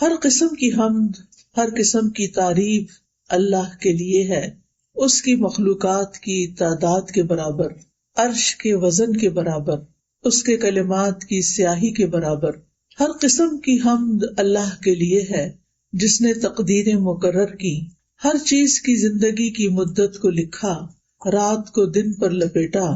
ہر قسم کی حمد، ہر قسم کی تعریف اللہ کے لیے ہے، اس کی مخلوقات کی تعداد کے برابر، عرش کے وزن کے برابر، اس کے کلمات کی سیاہی کے برابر۔ ہر قسم کی حمد اللہ کے لیے ہے جس نے تقدیریں مقرر کی، ہر چیز کی زندگی کی مدت کو لکھا، رات کو دن پر لپیٹا۔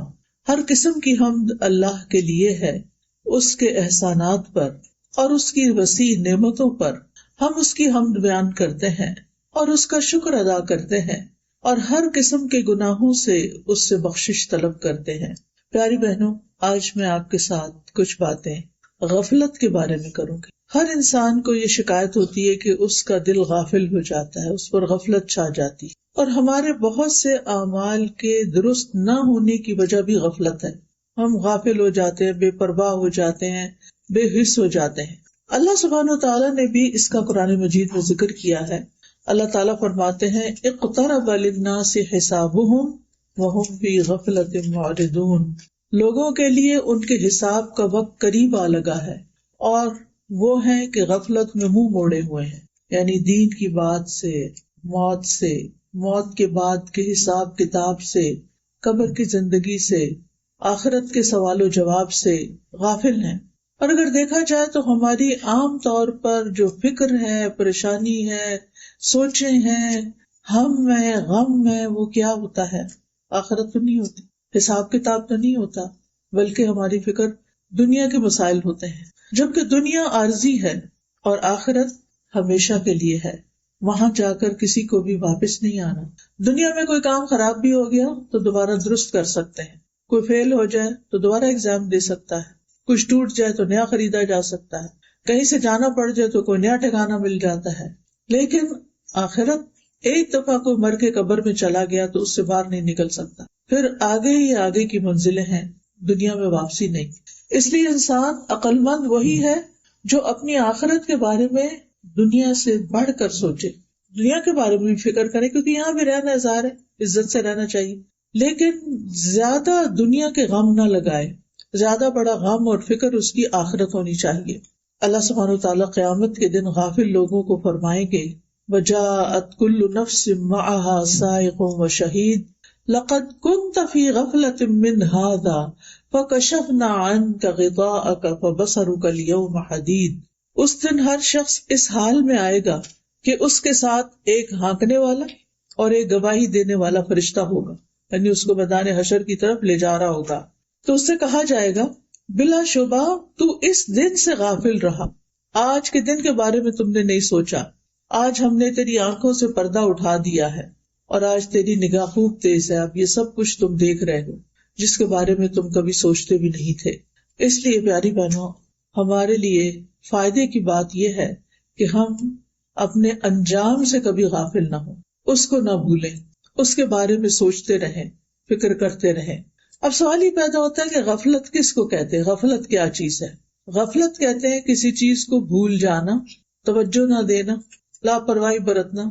ہر قسم کی حمد اللہ کے لیے ہے، اس کے احسانات پر اور اس کی وسیع نعمتوں پر ہم اس کی حمد بیان کرتے ہیں اور اس کا شکر ادا کرتے ہیں، اور ہر قسم کے گناہوں سے اس سے بخشش طلب کرتے ہیں۔ پیاری بہنوں، آج میں آپ کے ساتھ کچھ باتیں غفلت کے بارے میں کروں گی۔ ہر انسان کو یہ شکایت ہوتی ہے کہ اس کا دل غافل ہو جاتا ہے، اس پر غفلت چھا جاتی ہے، اور ہمارے بہت سے اعمال کے درست نہ ہونے کی وجہ بھی غفلت ہے۔ ہم غافل ہو جاتے ہیں، بے پرواہ ہو جاتے ہیں، بے حس ہو جاتے ہیں۔ اللہ سبحانہ و تعالیٰ نے بھی اس کا قرآن مجید میں ذکر کیا ہے۔ اللہ تعالیٰ فرماتے ہیں اقترب للناس حسابهم وهم فی غفلۃ معرضون، لوگوں کے لیے ان کے حساب کا وقت قریب آ لگا ہے اور وہ ہیں کہ غفلت میں منہ موڑے ہوئے ہیں، یعنی دین کی بات سے، موت کے بعد کے حساب کتاب سے، قبر کی زندگی سے، آخرت کے سوال و جواب سے غافل ہیں۔ اور اگر دیکھا جائے تو ہماری عام طور پر جو فکر ہے، پریشانی ہے، سوچیں ہیں، ہم ہے، غم ہے، وہ کیا ہوتا ہے؟ آخرت تو نہیں ہوتی، حساب کتاب تو نہیں ہوتا، بلکہ ہماری فکر دنیا کے مسائل ہوتے ہیں، جبکہ دنیا عارضی ہے اور آخرت ہمیشہ کے لیے ہے، وہاں جا کر کسی کو بھی واپس نہیں آنا۔ دنیا میں کوئی کام خراب بھی ہو گیا تو دوبارہ درست کر سکتے ہیں، کوئی فیل ہو جائے تو دوبارہ ایگزام دے سکتا ہے، کچھ ٹوٹ جائے تو نیا خریدا جا سکتا ہے، کہیں سے جانا پڑ جائے تو کوئی نیا ٹھکانہ مل جاتا ہے۔ لیکن آخرت، ایک دفعہ کوئی مر کے قبر میں چلا گیا تو اس سے باہر نہیں نکل سکتا، پھر آگے ہی آگے کی منزلیں ہیں، دنیا میں واپسی نہیں۔ اس لیے انسان عقل مند وہی ہے جو اپنی آخرت کے بارے میں دنیا سے بڑھ کر سوچے، دنیا کے بارے میں بھی فکر کرے، کیونکہ یہاں بھی رہنا ظاہر ہے، عزت سے رہنا چاہیے، لیکن زیادہ دنیا کے غم نہ لگائے، زیادہ بڑا غم اور فکر اس کی آخرت ہونی چاہیے۔ اللہ سبحانہ وتعالیٰ قیامت کے دن غافل لوگوں کو فرمائیں گے وَجَاءَتْ كُلُّ نَفْسٍ مَعَهَا سَائِقٌ وَشَهِيدٌ لَقَدْ كُنْتَ فِي غَفْلَةٍ مِّنْ هَٰذَا فَكَشَفْنَا عَنْكَ غِطَاءَكَ فَبَصَرُكَ الْيَوْمَ حَدِيدٌ۔ اس دن ہر شخص اس حال میں آئے گا کہ اس کے ساتھ ایک ہانکنے والا اور ایک گواہی دینے والا فرشتہ ہوگا، یعنی اس کو میدان حشر کی طرف لے جا رہا ہوگا، تو اس سے کہا جائے گا بلا شبہ تو اس دن سے غافل رہا، آج کے دن کے بارے میں تم نے نہیں سوچا، آج ہم نے تیری آنکھوں سے پردہ اٹھا دیا ہے اور آج تیری نگاہ خوب تیز ہے، اب یہ سب کچھ تم دیکھ رہے ہو جس کے بارے میں تم کبھی سوچتے بھی نہیں تھے۔ اس لیے پیاری بہنوں، ہمارے لیے فائدے کی بات یہ ہے کہ ہم اپنے انجام سے کبھی غافل نہ ہوں، اس کو نہ بھولیں، اس کے بارے میں سوچتے رہیں، فکر کرتے رہیں۔ اب سوال یہ پیدا ہوتا ہے کہ غفلت کس کو کہتے ہیں؟ غفلت کیا چیز ہے؟ غفلت کہتے ہیں کسی چیز کو بھول جانا، توجہ نہ دینا، لاپرواہی برتنا،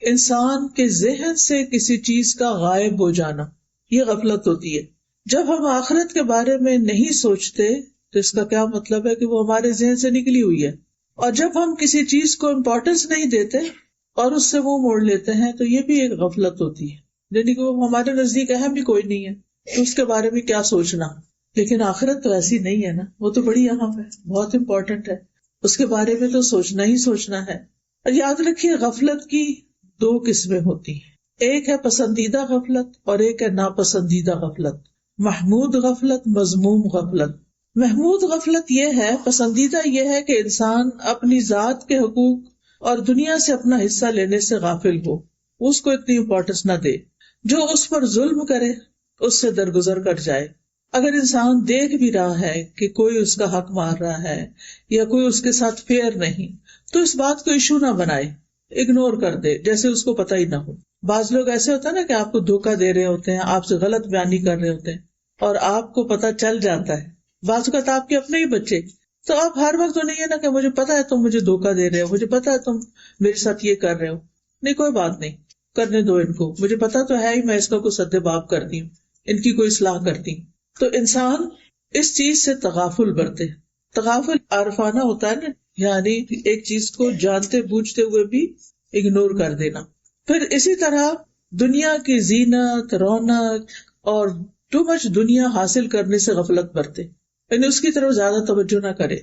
انسان کے ذہن سے کسی چیز کا غائب ہو جانا، یہ غفلت ہوتی ہے۔ جب ہم آخرت کے بارے میں نہیں سوچتے تو اس کا کیا مطلب ہے کہ وہ ہمارے ذہن سے نکلی ہوئی ہے، اور جب ہم کسی چیز کو امپورٹنس نہیں دیتے اور اس سے منہ موڑ لیتے ہیں تو یہ بھی ایک غفلت ہوتی ہے، یعنی کہ وہ ہمارے نزدیک اہم بھی کوئی نہیں ہے تو اس کے بارے میں کیا سوچنا۔ لیکن آخرت تو ایسی نہیں ہے نا، وہ تو بڑی اہم ہے، بہت امپورٹنٹ ہے، اس کے بارے میں تو سوچنا ہی سوچنا ہے۔ اور یاد رکھیے غفلت کی دو قسمیں ہوتی ہیں، ایک ہے پسندیدہ غفلت اور ایک ہے ناپسندیدہ غفلت، محمود غفلت، مذموم غفلت۔ محمود غفلت یہ ہے، پسندیدہ یہ ہے کہ انسان اپنی ذات کے حقوق اور دنیا سے اپنا حصہ لینے سے غافل ہو، اس کو اتنی امپورٹنس نہ دے، جو اس پر ظلم کرے اس سے درگزر کر جائے۔ اگر انسان دیکھ بھی رہا ہے کہ کوئی اس کا حق مار رہا ہے یا کوئی اس کے ساتھ فیئر نہیں تو اس بات کو ایشو نہ بنائے، اگنور کر دے جیسے اس کو پتہ ہی نہ ہو۔ بعض لوگ ایسے ہوتے ہیں نا کہ آپ کو دھوکہ دے رہے ہوتے ہیں، آپ سے غلط بیانی کر رہے ہوتے ہیں اور آپ کو پتہ چل جاتا ہے، بعض اوقات آپ کے اپنے ہی بچے، تو آپ ہر وقت تو نہیں ہے نا کہ مجھے پتا ہے تم مجھے دھوکہ دے رہے ہو، مجھے پتا ہے تم میرے ساتھ یہ کر رہے ہو، نہیں کوئی بات نہیں، کرنے دو ان کو، مجھے پتا تو ہے ہی میں اس کا کوئی سد باب کرتی ہوں، ان کی کوئی اصلاح کرتی ہوں۔ تو انسان اس چیز سے تغافل برتے، تغافل عارفانہ ہوتا ہے نا، یعنی ایک چیز کو جانتے بوجھتے ہوئے بھی اگنور کر دینا. پھر اسی طرح دنیا کی زینت، رونق اور ٹو مچ دنیا حاصل کرنے سے غفلت برتے، یعنی اس کی طرف زیادہ توجہ نہ کرے.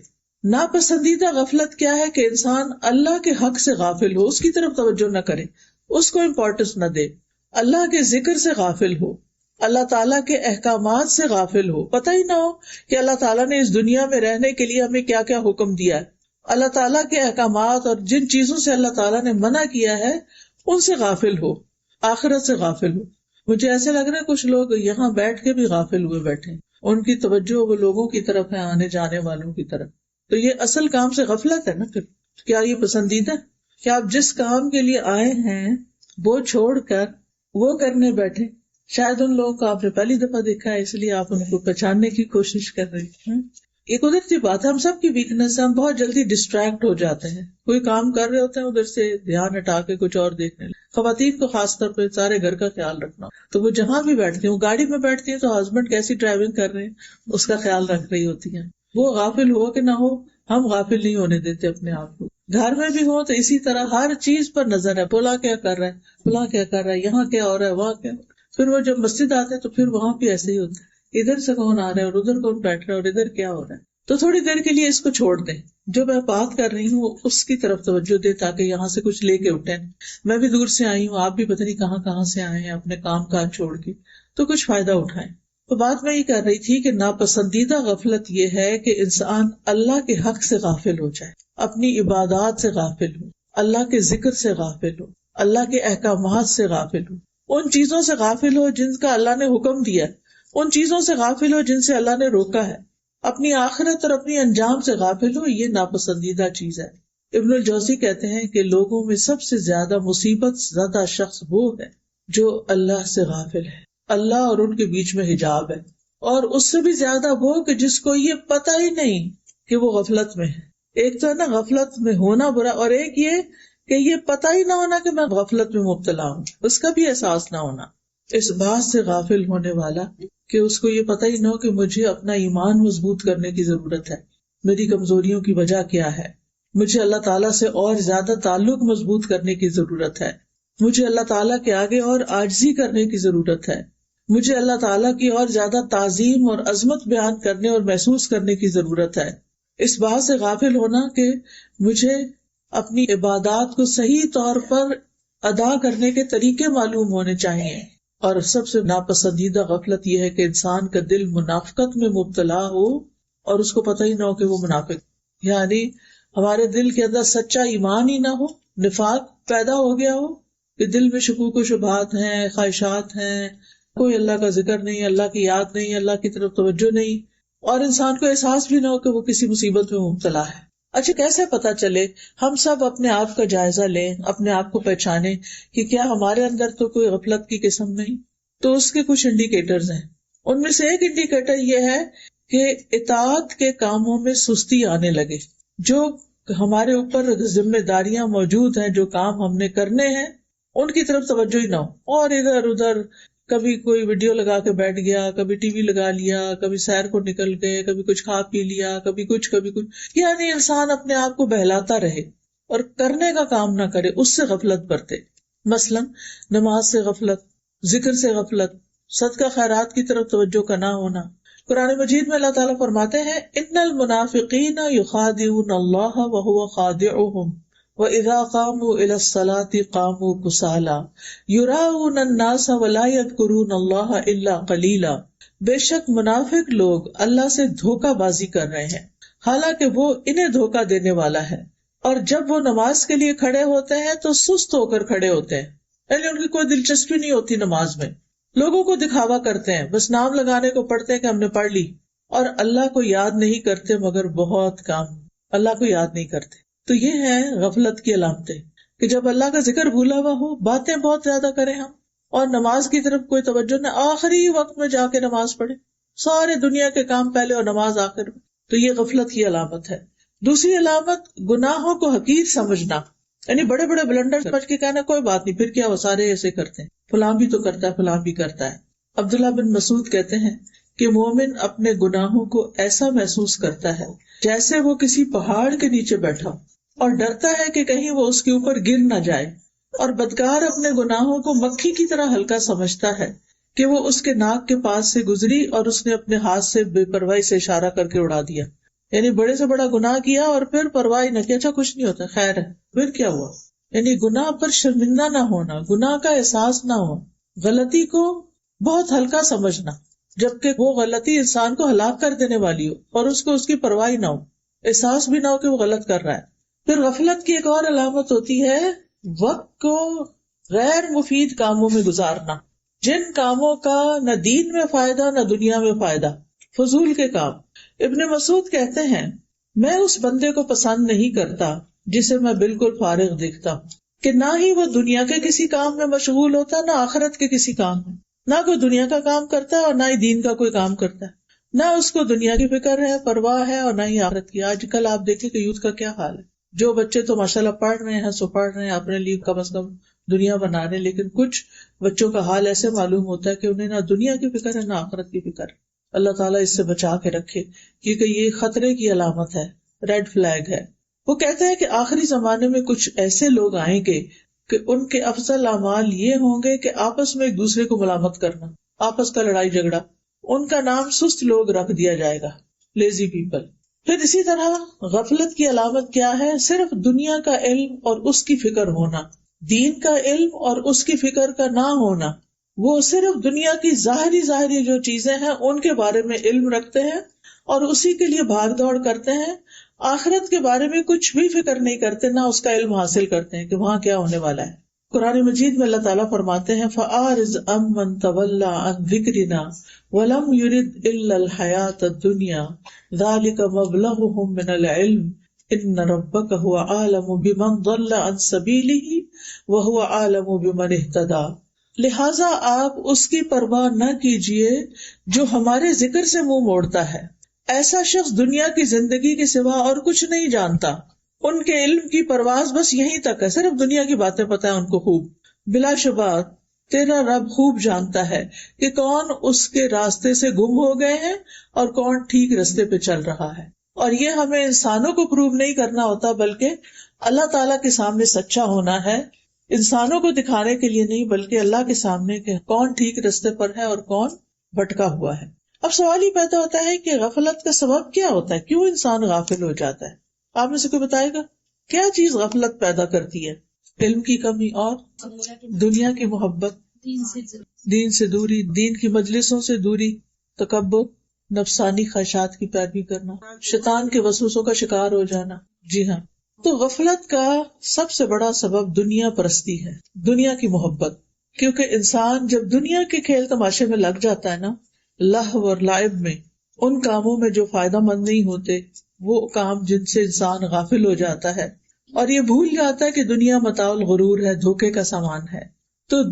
ناپسندیدہ غفلت کیا ہے کہ انسان اللہ کے حق سے غافل ہو، اس کی طرف توجہ نہ کرے، اس کو امپورٹنس نہ دے، اللہ کے ذکر سے غافل ہو، اللہ تعالیٰ کے احکامات سے غافل ہو. پتہ ہی نہ ہو کہ اللہ تعالیٰ نے اس دنیا میں رہنے کے لیے ہمیں کیا کیا حکم دیا ہے، اللہ تعالیٰ کے احکامات اور جن چیزوں سے اللہ تعالیٰ نے منع کیا ہے ان سے غافل ہو، آخرت سے غافل ہو. مجھے ایسے لگ رہا ہے کچھ لوگ یہاں بیٹھ کے بھی غافل ہوئے بیٹھے، ان کی توجہ وہ لوگوں کی طرف ہے، آنے جانے والوں کی طرف. تو یہ اصل کام سے غفلت ہے نا. پھر کیا یہ پسندیدہ ہے کہ آپ جس کام کے لیے آئے ہیں وہ چھوڑ کر وہ کرنے بیٹھے؟ شاید ان لوگوں کو آپ نے پہلی دفعہ دیکھا ہے، اس لیے آپ ان کو پہچاننے کی کوشش کر رہی ہیں. یہ قدرتی بات ہے، ہم سب کی ویکنس ہے، ہم بہت جلدی ڈسٹریکٹ ہو جاتے ہیں. کوئی کام کر رہے ہوتے ہیں، ادھر سے دھیان ہٹا کے کچھ اور دیکھنے لگے. خواتین کو خاص طور پہ سارے گھر کا خیال رکھنا، تو وہ جہاں بھی بیٹھتی ہیں، وہ گاڑی میں بیٹھتی ہیں تو ہسبینڈ کیسی ڈرائیونگ کر رہے ہیں اس کا خیال رکھ رہی ہوتی ہیں. وہ غافل ہو کہ نہ ہو، ہم غافل نہیں ہونے دیتے اپنے آپ کو. گھر میں بھی ہو تو اسی طرح ہر چیز پر نظر ہے، فلاں کیا کر رہا ہے، فلاں کیا کر رہا ہے، یہاں کیا ہو رہا ہے، وہاں کیا. پھر وہ جب مسجد آتے ہیں تو پھر وہاں بھی ایسے ہی ہوتا ہے، ادھر سے کون آ رہا ہے اور ادھر کون بیٹھ رہا ہے اور ادھر کیا ہو رہا ہے. تو تھوڑی دیر کے لیے اس کو چھوڑ دیں، جو میں بات کر رہی ہوں اس کی طرف توجہ دیں تاکہ یہاں سے کچھ لے کے اٹھیں. میں بھی دور سے آئی ہوں، آپ بھی پتہ نہیں کہاں کہاں سے آئے ہیں اپنے کام کاج چھوڑ کے، تو کچھ فائدہ اٹھائیں. تو بات میں یہ کر رہی تھی کہ ناپسندیدہ غفلت یہ ہے کہ انسان اللہ کے حق سے غافل ہو جائے، اپنی عبادات سے غافل ہو، اللہ کے ذکر سے غافل ہو، اللہ کے احکامات سے غافل ہو، ان چیزوں سے غافل ہو جن کا اللہ نے حکم دیا، ان چیزوں سے غافل ہو جن سے اللہ نے روکا ہے، اپنی آخرت اور اپنی انجام سے غافل ہو. یہ ناپسندیدہ چیز ہے. ابن الجوزی کہتے ہیں کہ لوگوں میں سب سے زیادہ مصیبت زدہ شخص وہ ہے جو اللہ سے غافل ہے، اللہ اور ان کے بیچ میں حجاب ہے، اور اس سے بھی زیادہ وہ کہ جس کو یہ پتہ ہی نہیں کہ وہ غفلت میں ہے. ایک تو ہے نا غفلت میں ہونا برا، اور ایک یہ کہ یہ پتہ ہی نہ ہونا کہ میں غفلت میں مبتلا ہوں، اس کا بھی احساس نہ ہونا. اس بات سے غافل ہونے والا کہ اس کو یہ پتہ ہی نہ ہو کہ مجھے اپنا ایمان مضبوط کرنے کی ضرورت ہے، میری کمزوریوں کی وجہ کیا ہے، مجھے اللہ تعالیٰ سے اور زیادہ تعلق مضبوط کرنے کی ضرورت ہے، مجھے اللہ تعالیٰ کے آگے اور عاجزی کرنے کی ضرورت ہے، مجھے اللہ تعالیٰ کی اور زیادہ تعظیم اور عظمت بیان کرنے اور محسوس کرنے کی ضرورت ہے. اس بات سے غافل ہونا کہ مجھے اپنی عبادات کو صحیح طور پر ادا کرنے کے طریقے معلوم ہونے چاہیے. اور سب سے ناپسندیدہ غفلت یہ ہے کہ انسان کا دل منافقت میں مبتلا ہو اور اس کو پتہ ہی نہ ہو کہ وہ منافق، یعنی ہمارے دل کے اندر سچا ایمان ہی نہ ہو، نفاق پیدا ہو گیا ہو کہ دل میں شکوک و شبہات ہیں، خواہشات ہیں، کوئی اللہ کا ذکر نہیں، اللہ کی یاد نہیں، اللہ کی طرف توجہ نہیں، اور انسان کو احساس بھی نہ ہو کہ وہ کسی مصیبت میں مبتلا ہے. اچھا کیسے پتا چلے؟ ہم سب اپنے آپ کا جائزہ لیں، اپنے آپ کو پہچانیں کہ کیا ہمارے اندر تو کوئی غفلت کی قسم نہیں. تو اس کے کچھ انڈیکیٹرز ہیں. ان میں سے ایک انڈیکیٹر یہ ہے کہ اطاعت کے کاموں میں سستی آنے لگے. جو ہمارے اوپر ذمہ داریاں موجود ہیں، جو کام ہم نے کرنے ہیں، ان کی طرف توجہ ہی نہ ہو، اور ادھر ادھر کبھی کوئی ویڈیو لگا کے بیٹھ گیا، کبھی ٹی وی لگا لیا، کبھی سیر کو نکل گئے، کبھی کچھ کھا پی لیا، کبھی کچھ، یعنی انسان اپنے آپ کو بہلاتا رہے اور کرنے کا کام نہ کرے، اس سے غفلت برتے. مثلا نماز سے غفلت، ذکر سے غفلت، صدقہ خیرات کی طرف توجہ کا نہ ہونا. قرآن مجید میں اللہ تعالیٰ فرماتے ہیں ان المنافقین یخادعون اللہ وہو خادعهم وَإِذَا قَامُوا إِلَى الصَّلَاةِ قَامُوا كُسَالَىٰ يُرَاءُونَ النَّاسَ وَلَا يَذْكُرُونَ اللَّهَ إِلَّا قَلِيلًا. بے شک منافق لوگ اللہ سے دھوکہ بازی کر رہے ہیں حالانکہ وہ انہیں دھوکہ دینے والا ہے، اور جب وہ نماز کے لیے کھڑے ہوتے ہیں تو سست ہو کر کھڑے ہوتے ہیں، یعنی ان کی کوئی دلچسپی نہیں ہوتی نماز میں، لوگوں کو دکھاوا کرتے ہیں، بس نام لگانے کو پڑھتے ہیں کہ ہم نے پڑھ لی، اور اللہ کو یاد نہیں کرتے مگر بہت کم، اللہ کو یاد نہیں کرتے. تو یہ ہے غفلت کی علامتیں کہ جب اللہ کا ذکر بھولا ہوا ہو، باتیں بہت زیادہ کریں ہم، اور نماز کی طرف کوئی توجہ نہ، آخری وقت میں جا کے نماز پڑھے، سارے دنیا کے کام پہلے اور نماز آخر میں، تو یہ غفلت کی علامت ہے. دوسری علامت گناہوں کو حقیر سمجھنا، یعنی بڑے بڑے بلنڈر سمجھ کے کہنا کوئی بات نہیں، پھر کیا وہ سارے ایسے کرتے ہیں، فلاں بھی تو کرتا ہے، فلاں بھی کرتا ہے. عبداللہ بن مسعود کہتے ہیں کہ مومن اپنے گناہوں کو ایسا محسوس کرتا ہے جیسے وہ کسی پہاڑ کے نیچے بیٹھا اور ڈرتا ہے کہ کہیں وہ اس کے اوپر گر نہ جائے، اور بدکار اپنے گناہوں کو مکھی کی طرح ہلکا سمجھتا ہے کہ وہ اس کے ناک کے پاس سے گزری اور اس نے اپنے ہاتھ سے بے پرواہی سے اشارہ کر کے اڑا دیا. یعنی بڑے سے بڑا گناہ کیا اور پھر پرواہ نہ کیا، اچھا کچھ نہیں ہوتا، خیر ہے، پھر کیا ہوا. یعنی گناہ پر شرمندہ نہ ہونا، گناہ کا احساس نہ ہو، غلطی کو بہت ہلکا سمجھنا، جبکہ وہ غلطی انسان کو ہلاک کر دینے والی ہو اور اس کو اس کی پرواہ نہ ہو، احساس بھی نہ ہو کہ وہ غلط کر رہا ہے. پھر غفلت کی ایک اور علامت ہوتی ہے وقت کو غیر مفید کاموں میں گزارنا، جن کاموں کا نہ دین میں فائدہ نہ دنیا میں فائدہ، فضول کے کام. ابن مسعود کہتے ہیں میں اس بندے کو پسند نہیں کرتا جسے میں بالکل فارغ دیکھتا ہوں، کہ نہ ہی وہ دنیا کے کسی کام میں مشغول ہوتا نہ آخرت کے کسی کام میں، نہ کوئی دنیا کا کام کرتا ہے اور نہ ہی دین کا کوئی کام کرتا ہے، نہ اس کو دنیا کی فکر ہے، پرواہ ہے، اور نہ ہی آخرت کی. آج کل آپ دیکھیں کہ یوتھ کا کیا حال ہے. جو بچے تو ماشاءاللہ پڑھ رہے ہیں سو پڑھ رہے ہیں، اپنے لیے کم از کم دنیا بنا رہے ہیں، لیکن کچھ بچوں کا حال ایسے معلوم ہوتا ہے کہ انہیں نہ دنیا کی فکر ہے نہ آخرت کی فکر. اللہ تعالیٰ اس سے بچا کے رکھے، کیونکہ یہ خطرے کی علامت ہے، ریڈ فلیگ ہے. وہ کہتے ہیں کہ آخری زمانے میں کچھ ایسے لوگ آئیں گے کہ ان کے افضل اعمال یہ ہوں گے کہ آپس میں ایک دوسرے کو ملامت کرنا، آپس کا لڑائی جھگڑا. ان کا نام سست لوگ رکھ دیا جائے گا، لیزی پیپل. پھر اسی طرح غفلت کی علامت کیا ہے؟ صرف دنیا کا علم اور اس کی فکر ہونا، دین کا علم اور اس کی فکر کا نہ ہونا. وہ صرف دنیا کی ظاہری جو چیزیں ہیں ان کے بارے میں علم رکھتے ہیں اور اسی کے لیے بھاگ دوڑ کرتے ہیں، آخرت کے بارے میں کچھ بھی فکر نہیں کرتے، نہ اس کا علم حاصل کرتے ہیں کہ وہاں کیا ہونے والا ہے. قرآن مجید میں اللہ تعالیٰ فرماتے ہیں فَأَعْرِضْ عَمَّنْ تَوَلَّىٰ عَنْ ذِكْرِنَا وَلَمْ يُرِدْ إِلَّا الْحَيَاةَ الدُّنْيَا ذَلِكَ مَبْلَغُهُم مِّنَ الْعِلْمِ إِنَّ رَبَّكَ هُوَ أَعْلَمُ بِمَنْ ضَلَّ عَنْ سَبِيلِهِ وَهُوَ أَعْلَمُ بِمَنِ اهْتَدَىٰ. لہٰذا آپ اس کی پرواہ نہ کیجیے جو ہمارے ذکر سے منہ موڑتا ہے. ایسا شخص دنیا کی زندگی کے سوا اور کچھ نہیں جانتا. ان کے علم کی پرواز بس یہیں تک ہے، صرف دنیا کی باتیں پتہ ہیں ان کو خوب. بلا شبہ تیرا رب خوب جانتا ہے کہ کون اس کے راستے سے گم ہو گئے ہیں اور کون ٹھیک راستے پہ چل رہا ہے. اور یہ ہمیں انسانوں کو پروو نہیں کرنا ہوتا، بلکہ اللہ تعالیٰ کے سامنے سچا ہونا ہے، انسانوں کو دکھانے کے لیے نہیں بلکہ اللہ کے سامنے کہ کون ٹھیک راستے پر ہے اور کون بھٹکا ہوا ہے. اب سوال یہ پیدا ہوتا ہے کہ غفلت کا سبب کیا ہوتا ہے، کیوں انسان غافل ہو جاتا ہے؟ آپ میں سے کوئی بتائے گا کیا چیز غفلت پیدا کرتی ہے؟ علم کی کمی اور دنیا کی محبت، دین سے دوری، دین کی مجلسوں سے دوری، تکبر، نفسانی خواہشات کی پیروی کرنا، شیطان کے وسوسوں کا شکار ہو جانا. جی ہاں، تو غفلت کا سب سے بڑا سبب دنیا پرستی ہے، دنیا کی محبت. کیونکہ انسان جب دنیا کے کھیل تماشے میں لگ جاتا ہے نا، لہو اور لعب میں، ان کاموں میں جو فائدہ مند نہیں ہوتے، وہ کام جن سے انسان غافل ہو جاتا ہے اور یہ بھول جاتا ہے کہ دنیا متاع الغرور ہے، دھوکے کا سامان ہے. تو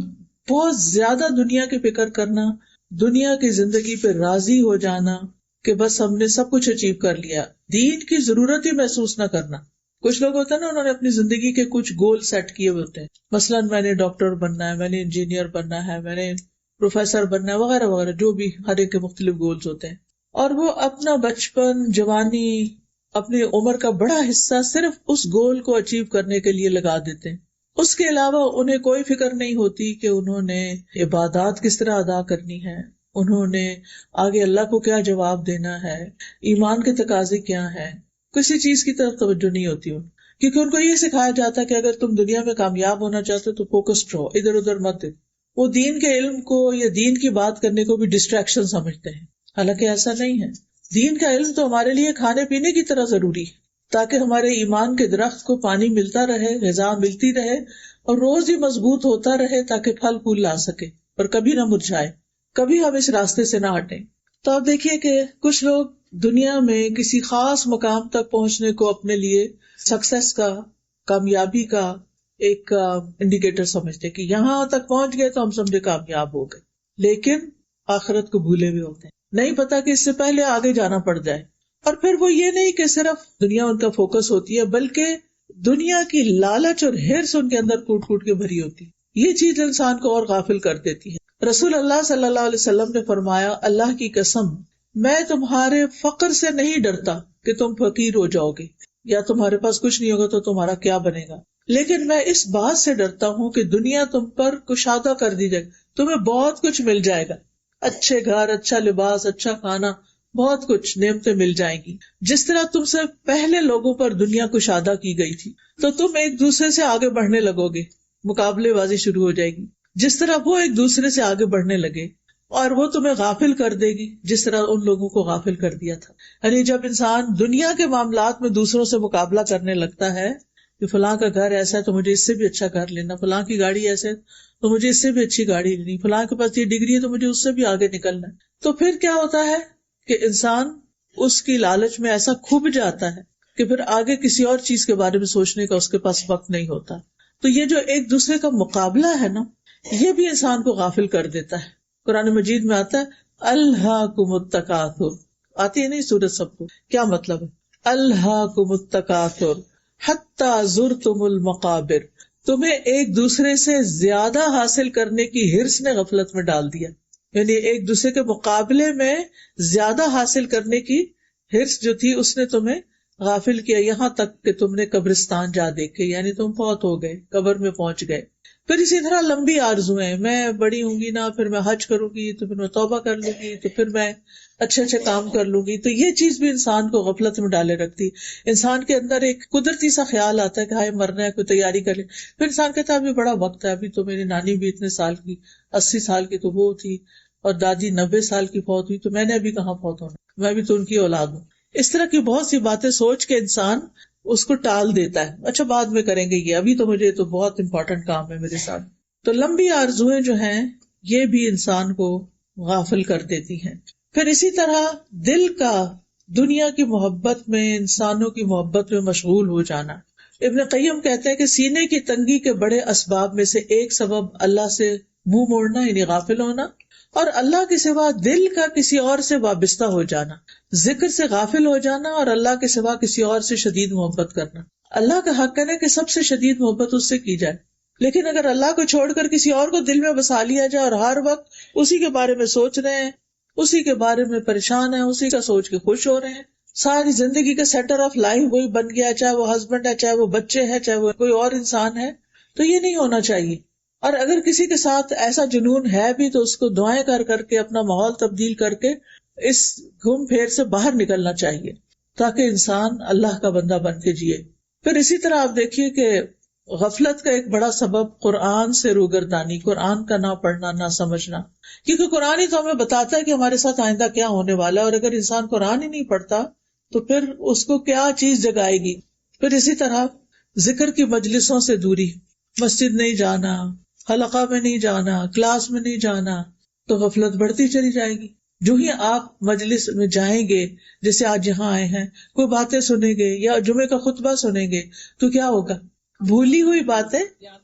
بہت زیادہ دنیا کی فکر کرنا، دنیا کی زندگی پہ راضی ہو جانا کہ بس ہم نے سب کچھ اچیو کر لیا، دین کی ضرورت ہی محسوس نہ کرنا. کچھ لوگ ہوتے ہیں نا، انہوں نے اپنی زندگی کے کچھ گول سیٹ کیے ہوتے ہیں، مثلاً میں نے ڈاکٹر بننا ہے، میں نے انجینئر بننا ہے، میں نے پروفیسر بننا ہے، وغیرہ وغیرہ، جو بھی ہر ایک کے مختلف گولز ہوتے ہیں. اور وہ اپنا بچپن، جوانی، اپنی عمر کا بڑا حصہ صرف اس گول کو اچیو کرنے کے لیے لگا دیتے ہیں. اس کے علاوہ انہیں کوئی فکر نہیں ہوتی کہ انہوں نے عبادات کس طرح ادا کرنی ہے، انہوں نے آگے اللہ کو کیا جواب دینا ہے، ایمان کے تقاضے کیا ہیں. کسی چیز کی طرف توجہ نہیں ہوتی ان، کیونکہ ان کو یہ سکھایا جاتا ہے کہ اگر تم دنیا میں کامیاب ہونا چاہتے ہو تو فوکسڈ رہو، ادھر ادھر مت. وہ دین کے علم کو یا دین کی بات کرنے کو بھی ڈسٹریکشن سمجھتے ہیں، حالانکہ ایسا نہیں ہے. دین کا علم تو ہمارے لیے کھانے پینے کی طرح ضروری ہے، تاکہ ہمارے ایمان کے درخت کو پانی ملتا رہے، غذا ملتی رہے اور روز ہی مضبوط ہوتا رہے، تاکہ پھل پھول لا سکے اور کبھی نہ مرجھائے، کبھی ہم اس راستے سے نہ ہٹیں. تو آپ دیکھیے کہ کچھ لوگ دنیا میں کسی خاص مقام تک پہنچنے کو اپنے لیے سکسیس کا، کامیابی کا ایک انڈیکیٹر سمجھتے کہ یہاں تک پہنچ گئے تو ہم سمجھے کامیاب ہو گئے، لیکن آخرت کو بھولے ہوئے ہوتے ہیں. نہیں پتا کہ اس سے پہلے آگے جانا پڑ جائے. اور پھر وہ یہ نہیں کہ صرف دنیا ان کا فوکس ہوتی ہے، بلکہ دنیا کی لالچ اور ہرس ان کے اندر کوٹ کوٹ کے بھری ہوتی ہے. یہ چیز انسان کو اور غافل کر دیتی ہے. رسول اللہ صلی اللہ علیہ وسلم نے فرمایا، اللہ کی قسم میں تمہارے فقر سے نہیں ڈرتا کہ تم فقیر ہو جاؤ گے یا تمہارے پاس کچھ نہیں ہوگا تو تمہارا کیا بنے گا، لیکن میں اس بات سے ڈرتا ہوں کہ دنیا تم پر کشادہ کر دی جائے، تمہیں بہت کچھ مل جائے گا، اچھے گھر، اچھا لباس، اچھا کھانا، بہت کچھ نعمتیں مل جائیں گی، جس طرح تم سے پہلے لوگوں پر دنیا کشادہ کی گئی تھی، تو تم ایک دوسرے سے آگے بڑھنے لگو گے، مقابلے بازی شروع ہو جائے گی، جس طرح وہ ایک دوسرے سے آگے بڑھنے لگے، اور وہ تمہیں غافل کر دے گی جس طرح ان لوگوں کو غافل کر دیا تھا۔ یعنی جب انسان دنیا کے معاملات میں دوسروں سے مقابلہ کرنے لگتا ہے کہ فلاں کا گھر ایسا ہے تو مجھے اس سے بھی اچھا گھر لینا، فلاں کی گاڑی ایسے ہے تو مجھے اس سے بھی اچھی گاڑی لینی، فلاں کے پاس یہ ڈگری ہے تو مجھے اس سے بھی آگے نکلنا ہے، تو پھر کیا ہوتا ہے کہ انسان اس کی لالچ میں ایسا کھب جاتا ہے کہ پھر آگے کسی اور چیز کے بارے میں سوچنے کا اس کے پاس وقت نہیں ہوتا۔ تو یہ جو ایک دوسرے کا مقابلہ ہے نا، یہ بھی انسان کو غافل کر دیتا ہے۔ قرآن مجید میں آتا ہے الہاکم التکاثر، آتی ہے نہیں سورت سب کو، کیا مطلب ہے؟ الہاکم التکاثر حتی زرتم المقابر، تمہیں ایک دوسرے سے زیادہ حاصل کرنے کی ہرس نے غفلت میں ڈال دیا، یعنی ایک دوسرے کے مقابلے میں زیادہ حاصل کرنے کی ہرس جو تھی اس نے تمہیں غافل کیا، یہاں تک کہ تم نے قبرستان جا دیکھے، یعنی تم فوت ہو گئے، قبر میں پہنچ گئے۔ پھر اسی طرح لمبی آرزویں، میں بڑی ہوں گی نا، پھر میں حج کروں گی، تو پھر میں توبہ کر لوں گی، تو پھر میں اچھے اچھے کام کر لوں گی، تو یہ چیز بھی انسان کو غفلت میں ڈالے رکھتی۔ انسان کے اندر ایک قدرتی سا خیال آتا ہے کہ ہائے مرنا ہے، کوئی تیاری کر لے، پھر انسان کہتا ہے ابھی بڑا وقت ہے، ابھی تو میری نانی بھی اتنے سال کی، 80 سال کی تو وہ تھی، اور دادی 90 سال کی فوت ہوئی، تو میں نے ابھی کہاں فوت ہونا، میں بھی تو ان کی اولاد ہوں۔ اس طرح کی بہت سی باتیں سوچ کے انسان اس کو ٹال دیتا ہے، اچھا بعد میں کریں گے، یہ ابھی تو مجھے تو بہت امپورٹنٹ کام ہے میرے ساتھ۔ تو لمبی آرزویں جو ہیں یہ بھی انسان کو غافل کر دیتی ہیں۔ پھر اسی طرح دل کا دنیا کی محبت میں، انسانوں کی محبت میں مشغول ہو جانا۔ ابن قیم کہتے ہیں کہ سینے کی تنگی کے بڑے اسباب میں سے ایک سبب اللہ سے منہ موڑنا یعنی غافل ہونا، اور اللہ کے سوا دل کا کسی اور سے وابستہ ہو جانا، ذکر سے غافل ہو جانا، اور اللہ کے سوا کسی اور سے شدید محبت کرنا۔ اللہ کا حق ہے کہ سب سے شدید محبت اس سے کی جائے، لیکن اگر اللہ کو چھوڑ کر کسی اور کو دل میں بسا لیا جائے اور ہر وقت اسی کے بارے میں سوچ رہے ہیں، اسی کے بارے میں پریشان ہیں، اسی کا سوچ کے خوش ہو رہے ہیں، ساری زندگی کا سینٹر آف لائف وہی بن گیا، چاہے وہ ہسبینڈ ہے، چاہے وہ بچے ہیں، چاہے وہ کوئی اور انسان ہے، تو یہ نہیں ہونا چاہیے۔ اور اگر کسی کے ساتھ ایسا جنون ہے بھی تو اس کو دعائیں کر کر کے، اپنا ماحول تبدیل کر کے اس گھوم پھیر سے باہر نکلنا چاہیے، تاکہ انسان اللہ کا بندہ بن کے جیے۔ پھر اسی طرح آپ دیکھیے کہ غفلت کا ایک بڑا سبب قرآن سے روگردانی، قرآن کا نہ پڑھنا، نہ سمجھنا، کیونکہ قرآن ہی تو ہمیں بتاتا ہے کہ ہمارے ساتھ آئندہ کیا ہونے والا ہے، اور اگر انسان قرآن ہی نہیں پڑھتا تو پھر اس کو کیا چیز جگائے گی۔ پھر اسی طرح ذکر کی مجلسوں سے دوری، مسجد نہیں جانا، حلقہ میں نہیں جانا، کلاس میں نہیں جانا، تو غفلت بڑھتی چلی جائے گی۔ جو ہی آپ مجلس میں جائیں گے، جیسے آج یہاں آئے ہیں، کوئی باتیں سنیں گے یا جمعے کا خطبہ سنیں گے، تو کیا ہوگا؟ بھولی ہوئی باتیں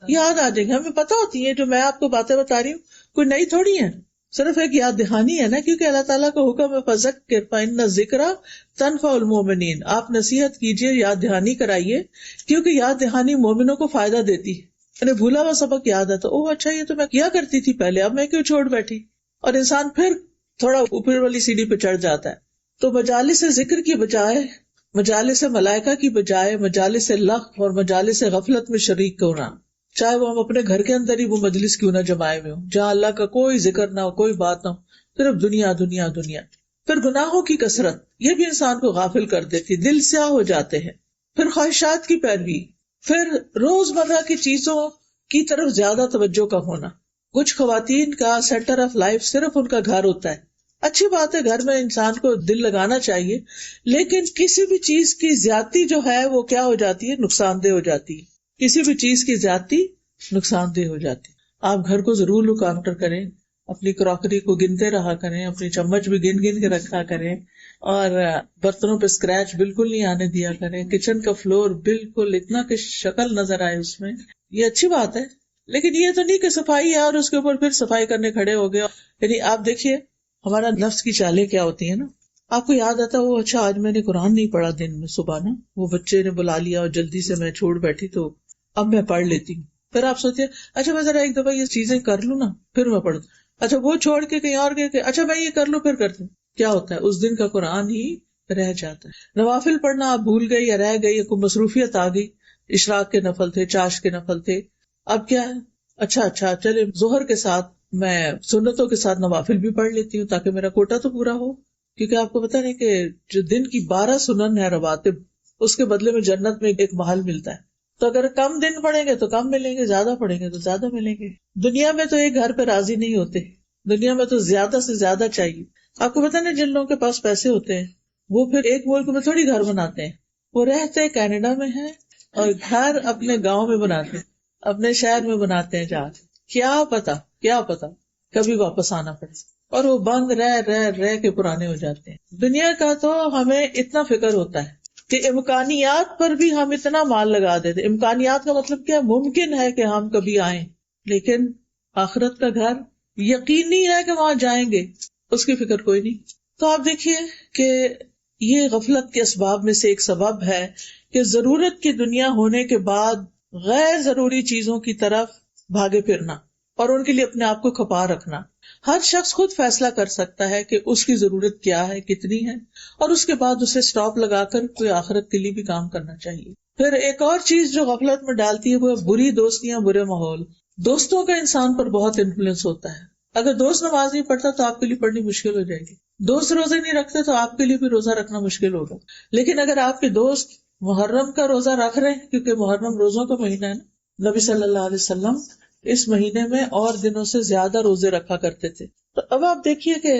یاد آ جائیں گی۔ ہمیں پتہ ہوتی ہے جو میں آپ کو باتیں بتا رہی ہوں کوئی نئی تھوڑی ہے، صرف ایک یاد دہانی ہے نا، کیونکہ اللہ تعالیٰ کا حکم ہے فذکر فإن الذکری تنفع المؤمنین، آپ نصیحت کیجیے، یاد دہانی کرائیے، کیونکہ یاد دہانی مومنوں کو فائدہ دیتی ہے۔ یعنی بھولا ہوا سبق یاد آتا، اوہ اچھا یہ تو میں کیا کرتی تھی پہلے، اب میں کیوں چھوڑ بیٹھی، اور انسان پھر تھوڑا اوپر والی سیڑھی پہ چڑھ جاتا ہے۔ تو مجالس ذکر کی بجائے، مجالس ملائکہ کی بجائے مجالس لغو اور مجالس غفلت میں شریک ہونا، چاہے وہ ہم اپنے گھر کے اندر ہی وہ مجلس کیوں نہ جمائے ہوئے ہوں، جہاں اللہ کا کوئی ذکر نہ ہو، کوئی بات نہ ہو، صرف دنیا دنیا دنیا۔ پھر گناہوں کی کثرت، یہ بھی انسان کو غافل کر دیتی، دل سیاہ ہو جاتے ہیں۔ پھر خواہشات کی پیروی، پھر روزمرہ کی چیزوں کی طرف زیادہ توجہ کا ہونا۔ کچھ خواتین کا سینٹر آف لائف صرف ان کا گھر ہوتا ہے، اچھی بات ہے گھر میں انسان کو دل لگانا چاہیے، لیکن کسی بھی چیز کی زیادتی جو ہے وہ کیا ہو جاتی ہے، نقصان دہ ہو جاتی ہے۔ کسی بھی چیز کی زیادتی نقصان دہ ہو جاتی ہے۔ آپ گھر کو ضرور لک آفٹر کریں، اپنی کراکری کو گنتے رہا کریں، اپنی چمچ بھی گن گن کے رکھا کریں، اور برتنوں پہ اسکریچ بالکل نہیں آنے دیا کریں، کچن کا فلور بالکل اتنا کہ شکل نظر آئے اس میں، یہ اچھی بات ہے۔ لیکن یہ تو نہیں کہ صفائی ہے اور اس کے اوپر پھر صفائی کرنے کھڑے ہو گئے۔ یعنی آپ دیکھیے ہمارا نفس کی چالیں کیا ہوتی ہیں نا، آپ کو یاد آتا وہ اچھا آج میں نے قرآن نہیں پڑھا دن میں، صبح نا وہ بچے نے بلا لیا اور جلدی سے میں چھوڑ بیٹھی تو اب میں پڑھ لیتی ہوں۔ پھر آپ سوچتے اچھا میں ذرا ایک دفعہ یہ چیزیں کر لوں نا پھر میں پڑھوں، اچھا وہ چھوڑ کے کہیں اور گئے کہ اچھا میں یہ کر لوں پھر کرتے ہیں. کیا ہوتا ہے اس دن کا قرآن ہی رہ جاتا ہے. نوافل پڑھنا آپ بھول گئے یا رہ گئی یا کوئی مصروفیت آ گئی، اشراق کے نفل تھے، چاش کے نفل تھے، اب کیا ہے اچھا چلے ظہر کے ساتھ میں سنتوں کے ساتھ نوافل بھی پڑھ لیتی ہوں تاکہ میرا کوٹا تو پورا ہو. کیونکہ آپ کو پتا نہیں کہ جو دن کی 12 سنن ہے رواتب، اس کے بدلے میں جنت میں ایک محل ملتا ہے. تو اگر کم دن پڑھیں گے تو کم ملیں گے، زیادہ پڑھیں گے تو زیادہ ملیں گے. دنیا میں تو ایک گھر پہ راضی نہیں ہوتے، دنیا میں تو زیادہ سے زیادہ چاہیے. آپ کو پتا نہیں جن لوگوں کے پاس پیسے ہوتے ہیں وہ پھر ایک ملک میں تھوڑی گھر بناتے ہیں، وہ رہتے کینیڈا میں ہیں اور گھر اپنے گاؤں میں بناتے ہیں، اپنے شہر میں بناتے ہیں. جہاں کیا پتا کبھی واپس آنا پڑے اور وہ بند رہ کے پرانے ہو جاتے ہیں. دنیا کا تو ہمیں اتنا فکر ہوتا ہے کہ امکانیات پر بھی ہم اتنا مال لگا دیتے. امکانیات کا مطلب کیا؟ ممکن ہے کہ ہم کبھی آئیں، لیکن آخرت کا گھر یقینی ہے کہ وہاں جائیں گے، اس کی فکر کوئی نہیں. تو آپ دیکھیے کہ یہ غفلت کے اسباب میں سے ایک سبب ہے کہ ضرورت کی دنیا ہونے کے بعد غیر ضروری چیزوں کی طرف بھاگے پھرنا اور ان کے لیے اپنے آپ کو کھپا رکھنا. ہر شخص خود فیصلہ کر سکتا ہے کہ اس کی ضرورت کیا ہے، کتنی ہے، اور اس کے بعد اسے سٹاپ لگا کر کوئی آخرت کے لیے بھی کام کرنا چاہیے. پھر ایک اور چیز جو غفلت میں ڈالتی ہے وہ ہے بری دوستیاں، برے ماحول. دوستوں کا انسان پر بہت انفلوئنس ہوتا ہے. اگر دوست نماز نہیں پڑھتا تو آپ کے لیے پڑھنی مشکل ہو جائے گی. دوست روزے نہیں رکھتے تو آپ کے لیے بھی روزہ رکھنا مشکل ہوگا. لیکن اگر آپ کے دوست محرم کا روزہ رکھ رہے ہیں، کیونکہ محرم روزوں کا مہینہ ہے نا، نبی صلی اللہ علیہ وسلم اس مہینے میں اور دنوں سے زیادہ روزے رکھا کرتے تھے. تو اب آپ دیکھیے کہ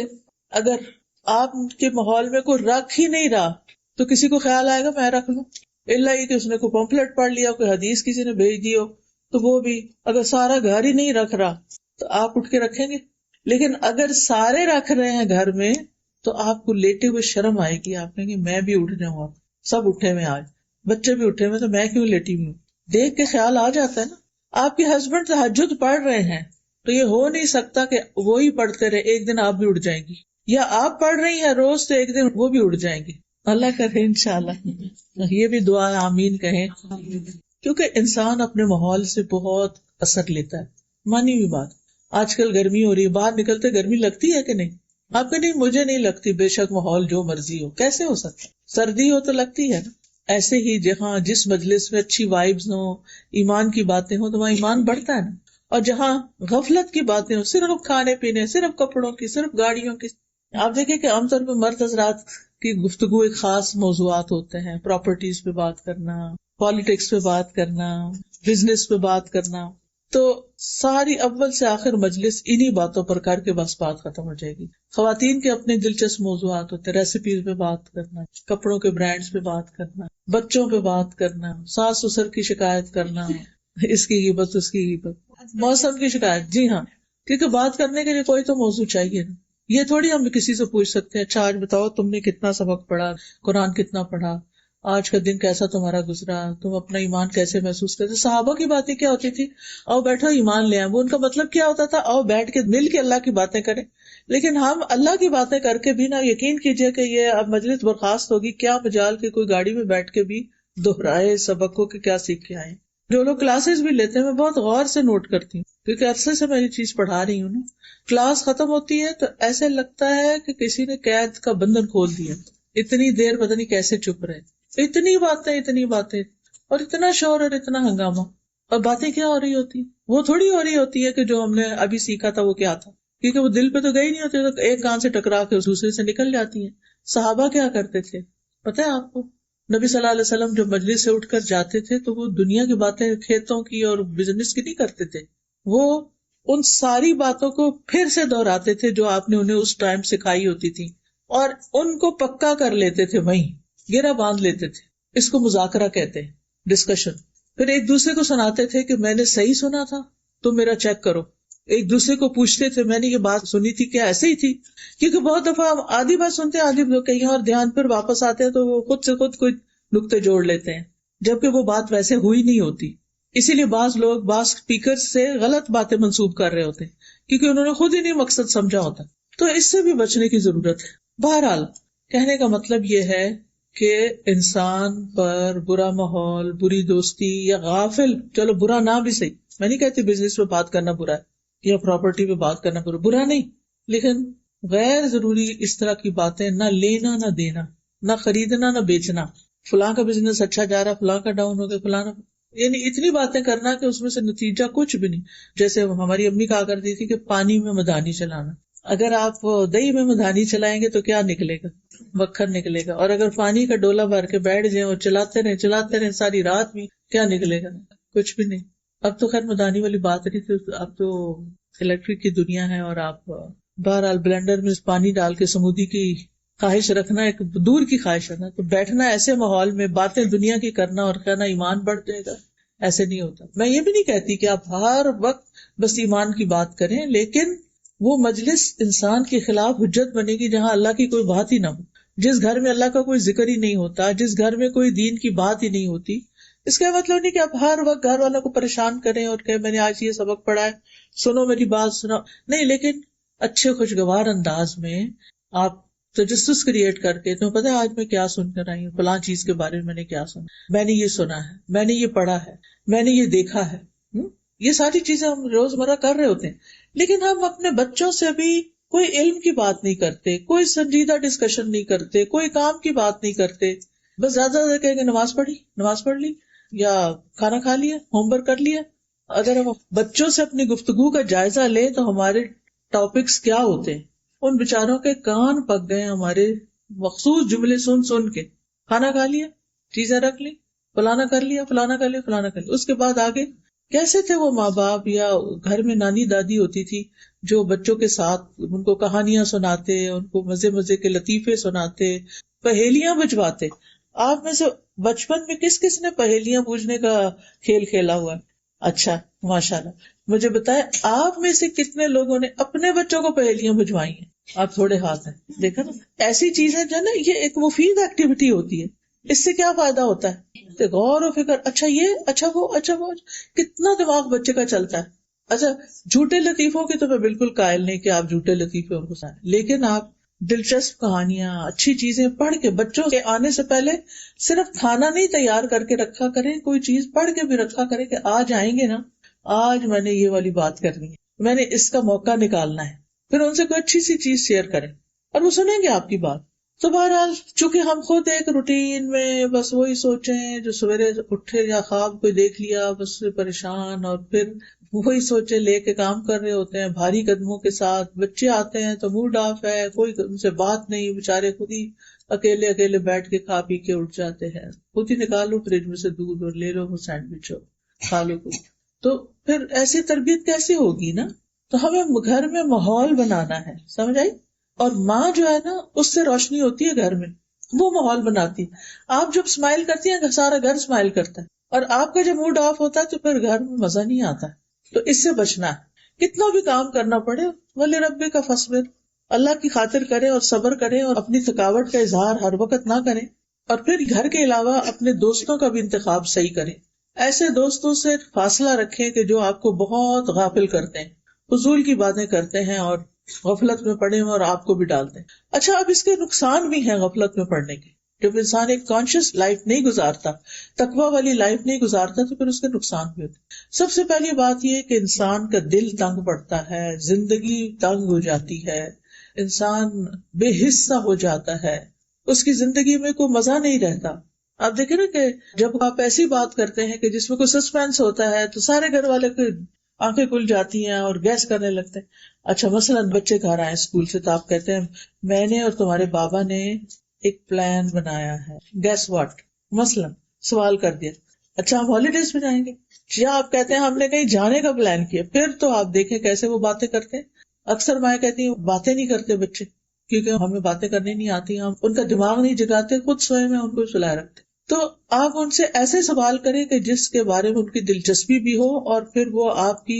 اگر آپ کے ماحول میں کوئی رکھ ہی نہیں رہا تو کسی کو خیال آئے گا میں رکھ لوں، الا یہ کہ اس نے کوئی پمفلٹ پڑھ لیا، کوئی حدیث کسی نے بھیج دی ہو تو وہ بھی. اگر سارا گھر ہی نہیں رکھ رہا تو آپ اٹھ کے رکھیں گے. لیکن اگر سارے رکھ رہے ہیں گھر میں تو آپ کو لیٹے ہوئے شرم آئے گی، آپ کہیں گے میں بھی اٹھ جاؤں، آپ سب اٹھے ہوئے، آج بچے بھی اٹھے ہوئے تو میں کیوں لیٹی ہوئی ہوں. دیکھ کے خیال آ جاتا ہے نا. آپ کے ہسبینڈ تہجد پڑھ رہے ہیں تو یہ ہو نہیں سکتا کہ وہی پڑھتے رہے، ایک دن آپ بھی اٹھ جائیں گی. یا آپ پڑھ رہی ہیں روز تو ایک دن وہ بھی اٹھ جائیں گی. اللہ کرے انشاءاللہ. یہ بھی دعا ہے، آمین کہیں. کیونکہ انسان اپنے ماحول سے بہت اثر لیتا ہے. مانی ہوئی بات، آج کل گرمی ہو رہی ہے، باہر نکلتے گرمی لگتی ہے کہ نہیں؟ آپ کے نہیں، مجھے نہیں لگتی. بے شک ماحول جو مرضی ہو، کیسے ہو سکتا؟ سردی ہو تو لگتی ہے نا. ایسے ہی جہاں جس مجلس میں اچھی وائبز ہوں، ایمان کی باتیں ہوں تو وہاں ایمان بڑھتا ہے نا. اور جہاں غفلت کی باتیں ہوں، صرف کھانے پینے، صرف کپڑوں کی، صرف گاڑیوں کی. آپ دیکھیں کہ عام طور پہ مرد حضرات کی گفتگو ایک خاص موضوعات ہوتے ہیں، پراپرٹیز پہ بات کرنا، پالیٹکس پہ بات کرنا، بزنس پہ بات کرنا. تو ساری اول سے آخر مجلس انہی باتوں پر کر کے بس بات ختم ہو جائے گی. خواتین کے اپنے دلچسپ موضوعات ہوتے ہیں، ریسیپیز پہ بات کرنا، کپڑوں کے برانڈز پہ بات کرنا، بچوں پہ بات کرنا، ساس سسر کی شکایت کرنا، اس کی غیبت اس کی غیبت، موسم کی شکایت. جی ہاں، کیونکہ بات کرنے کے لیے کوئی تو موضوع چاہیے نا. یہ تھوڑی ہم کسی سے پوچھ سکتے ہیں اچھا آج بتاؤ تم نے کتنا سبق پڑھا، قرآن کتنا پڑھا، آج کا دن کیسا تمہارا گزرا، تم اپنا ایمان کیسے محسوس کرتے. صحابہ کی باتیں کیا ہوتی تھی؟ آؤ بیٹھو ایمان لے آئیں. وہ ان کا مطلب کیا ہوتا تھا؟ آؤ بیٹھ کے مل کے اللہ کی باتیں کریں. لیکن ہم اللہ کی باتیں کر کے بھی نہ، یقین کیجئے کہ یہ اب مجلس برخاست ہوگی، کیا مجال کہ کوئی گاڑی میں بیٹھ کے بھی دہرائے سبق کو کہ کیا سیکھ کے آئے. جو لوگ کلاسز بھی لیتے ہیں میں بہت غور سے نوٹ کرتی ہوں، کیونکہ عرصے سے میں یہ چیز پڑھا رہی ہوں نا. کلاس ختم ہوتی ہے تو ایسے لگتا ہے کہ کسی نے قید کا بندھن کھول دیا. اتنی دیر پتہ نہیں کیسے چپ رہے، اتنی باتیں اور اتنا شور اور اتنا ہنگامہ. اور باتیں کیا ہو رہی ہوتی؟ وہ تھوڑی ہو رہی ہوتی ہے کہ جو ہم نے ابھی سیکھا تھا وہ کیا تھا، کیونکہ وہ دل پہ تو گئی نہیں ہوتی، تو ایک کان سے ٹکرا کے دوسرے سے نکل جاتی ہیں. صحابہ کیا کرتے تھے پتہ ہے آپ کو؟ نبی صلی اللہ علیہ وسلم جب مجلس سے اٹھ کر جاتے تھے تو وہ دنیا کی باتیں، کھیتوں کی اور بزنس کی نہیں کرتے تھے. وہ ان ساری باتوں کو پھر سے دہراتے تھے جو آپ نے انہیں اس ٹائم سکھائی ہوتی تھی، اور ان کو پکا کر لیتے تھے، وہیں گرہ باندھ لیتے تھے. اس کو مذاکرہ کہتے ہیں، ڈسکشن. پھر ایک دوسرے کو سناتے تھے کہ میں نے صحیح سنا تھا، تم میرا چیک کرو. ایک دوسرے کو پوچھتے تھے میں نے یہ بات سنی تھی کیا ایسے ہی تھی؟ کیونکہ بہت دفعہ ہم آدھی بات سنتے ہیں، آدھی کہیں اور دھیان پھر واپس آتے ہیں تو وہ خود سے خود کوئی نقطے جوڑ لیتے ہیں، جبکہ وہ بات ویسے ہوئی نہیں ہوتی. اسی لیے بعض لوگ بعض اسپیکر سے غلط باتیں منسوب کر رہے ہوتے ہیں کیونکہ انہوں نے خود ہی نہیں مقصد سمجھا ہوتا. تو اس سے بھی بچنے کی ضرورت ہے. بہرحال کہنے کا مطلب یہ ہے کہ انسان پر برا ماحول، بری دوستی یا غافل، چلو برا نہ بھی صحیح، میں نہیں کہتی بزنس میں بات کرنا برا ہے، یا پراپرٹی پہ بات کرنا کرو، برا نہیں، لیکن غیر ضروری اس طرح کی باتیں نہ لینا نہ دینا، نہ خریدنا نہ بیچنا، فلاں کا بزنس اچھا جا رہا، فلاں کا ڈاؤن ہو گیا، فلاں، یعنی اتنی باتیں کرنا کہ اس میں سے نتیجہ کچھ بھی نہیں. جیسے ہماری امی کہا کرتی تھی کہ پانی میں مدھانی چلانا، اگر آپ دہی میں مدھانی چلائیں گے تو کیا نکلے گا؟ مکھن نکلے گا. اور اگر پانی کا ڈولا بھر کے بیٹھ جائیں اور چلاتے رہے ساری رات بھی، کیا نکلے گا؟ کچھ بھی نہیں. اب تو خیر مدھانی والی بات نہیں تھی، اب تو الیکٹرک کی دنیا ہے، اور آپ بہرحال بلینڈر میں پانی ڈال کے سمودی کی خواہش رکھنا ایک دور کی خواہش ہے نا. تو بیٹھنا ایسے ماحول میں باتیں دنیا کی کرنا اور کہنا ایمان بڑھ جائے گا، ایسے نہیں ہوتا. میں یہ بھی نہیں کہتی کہ آپ ہر وقت بس ایمان کی بات کریں، لیکن وہ مجلس انسان کے خلاف حجت بنے گی جہاں اللہ کی کوئی بات ہی نہ ہو، جس گھر میں اللہ کا کوئی ذکر ہی نہیں ہوتا، جس گھر میں کوئی دین کی بات ہی نہیں ہوتی. اس کا مطلب نہیں کہ آپ ہر وقت گھر والوں کو پریشان کریں اور کہ میں نے آج یہ سبق پڑھا ہے، سنو میری بات سنو، نہیں، لیکن اچھے خوشگوار انداز میں آپ تجسس کریٹ کر کے، تمہیں پتا ہے آج میں کیا سن کر آئی ہوں، فلاں چیز کے بارے میں میں نے کیا سنا، میں نے یہ سنا ہے، میں نے یہ پڑھا ہے، میں نے یہ دیکھا ہے. یہ ساری چیزیں ہم روزمرہ کر رہے ہوتے ہیں، لیکن ہم اپنے بچوں سے بھی کوئی علم کی بات نہیں کرتے، کوئی سنجیدہ ڈسکشن نہیں کرتے، کوئی کام کی بات نہیں کرتے. بس زیادہ زیادہ کہیں گے نماز پڑھ لی یا کھانا کھا لیا، ہوم ورک کر لیا. اگر ہم بچوں سے اپنی گفتگو کا جائزہ لیں تو ہمارے ٹاپکس کیا ہوتے ہیں. ان بیچاروں کے کان پک گئے ہمارے مخصوص جملے سن کے. کھانا کھا لیا، چیزیں رکھ لی، فلانا کر لیا، فلانا کر لیا، فلانا کر لیا. اس کے بعد آگے کیسے تھے وہ ماں باپ یا گھر میں نانی دادی ہوتی تھی جو بچوں کے ساتھ ان کو کہانیاں سناتے، ان کو مزے مزے کے لطیفے سناتے، پہیلیاں بجواتے. آپ میں سے بچپن میں کس کس نے پہیلیاں بوجھنے کا کھیل کھیلا ہوا ہے؟ اچھا، ماشاءاللہ. مجھے بتائیں آپ میں سے کتنے لوگوں نے اپنے بچوں کو پہیلیاں بجوائی ہیں؟ آپ تھوڑے ہاتھ ہیں. دیکھا نا، ایسی چیزیں جو ہے نا، یہ ایک مفید ایکٹیویٹی ہوتی ہے. اس سے کیا فائدہ ہوتا ہے؟ غور و فکر، اچھا یہ، اچھا وہ، اچھا وہ، کتنا دماغ بچے کا چلتا ہے. اچھا جھوٹے لطیفوں کی تو میں بالکل قائل نہیں کہ آپ جھوٹے لطیفے ان کو سنائیں، لیکن آپ دلچسپ کہانیاں، اچھی چیزیں پڑھ کے بچوں کے آنے سے پہلے صرف کھانا نہیں تیار کر کے رکھا کریں، کوئی چیز پڑھ کے بھی رکھا کریں کہ آج آئیں گے نا، آج میں نے یہ والی بات کرنی ہے، میں نے اس کا موقع نکالنا ہے. پھر ان سے کوئی اچھی سی چیز شیئر کریں اور وہ سنیں گے آپ کی بات. تو بہرحال چونکہ ہم خود ایک روٹین میں بس وہی سوچیں جو سویرے اٹھے یا خواب کوئی دیکھ لیا بس پریشان، اور پھر وہی سوچے لے کے کام کر رہے ہوتے ہیں بھاری قدموں کے ساتھ. بچے آتے ہیں تو موڈ آف ہے، کوئی ان سے بات نہیں، بےچارے خود ہی اکیلے بیٹھ کے کھا پی کے اٹھ جاتے ہیں. خود ہی نکالو فریج میں سے دودھ اور لے لو وہ سینڈوچ ہو کھا لو کچھ. تو پھر ایسی تربیت کیسے ہوگی نا؟ تو ہمیں گھر میں ماحول بنانا ہے، سمجھ آئی؟ اور ماں جو ہے نا اس سے روشنی ہوتی ہے گھر میں، وہ ماحول بناتی. آپ جب اسمائل کرتی ہیں سارا گھر اسمائل کرتا ہے، اور آپ کا جب موڈ آف ہوتا ہے تو پھر گھر میں مزہ نہیں آتا. تو اس سے بچنا ہے. کتنا بھی کام کرنا پڑے ولی ربی کا فصبر، اللہ کی خاطر کریں اور صبر کریں اور اپنی تھکاوٹ کا اظہار ہر وقت نہ کریں. اور پھر گھر کے علاوہ اپنے دوستوں کا بھی انتخاب صحیح کریں. ایسے دوستوں سے فاصلہ رکھیں کہ جو آپ کو بہت غافل کرتے ہیں، فضول کی باتیں کرتے ہیں اور غفلت میں پڑے ہیں اور آپ کو بھی ڈالتے ہیں. اچھا اب اس کے نقصان بھی ہیں غفلت میں پڑنے کے. جب انسان ایک کانشیس لائف نہیں گزارتا، تقوی والی لائف نہیں گزارتا، تو پھر اس کے نقصان بھی ہوتے. سب سے پہلی بات یہ کہ انسان کا دل تنگ پڑتا ہے، زندگی تنگ ہو جاتی ہے، انسان بے حصہ ہو جاتا ہے، اس کی زندگی میں کوئی مزہ نہیں رہتا. آپ دیکھیں نا کہ جب آپ ایسی بات کرتے ہیں کہ جس میں کوئی سسپینس ہوتا ہے تو سارے گھر والے کی آنکھیں کھل جاتی ہیں اور گیس کرنے لگتے ہیں. اچھا مثلاً بچے گھر آئے اسکول سے تو آپ کہتے ہیں میں نے اور تمہارے بابا نے ایک پلان بنایا ہے، گیس واٹ، مثلاً سوال کر دیا. اچھا ہم ہالیڈیز پہ جائیں گے، یا آپ کہتے ہیں ہم نے کہیں جانے کا پلان کیا. پھر تو آپ دیکھیں کیسے وہ باتیں کرتے ہیں. اکثر مائیں کہتی ہیں باتیں نہیں کرتے بچے کیونکہ ہمیں باتیں کرنی نہیں آتی، ہم ان کا دماغ نہیں جگاتے، خود سوئے میں ان کو سلائے رکھتے. تو آپ ان سے ایسے سوال کریں کہ جس کے بارے میں ان کی دلچسپی بھی ہو اور پھر وہ آپ کی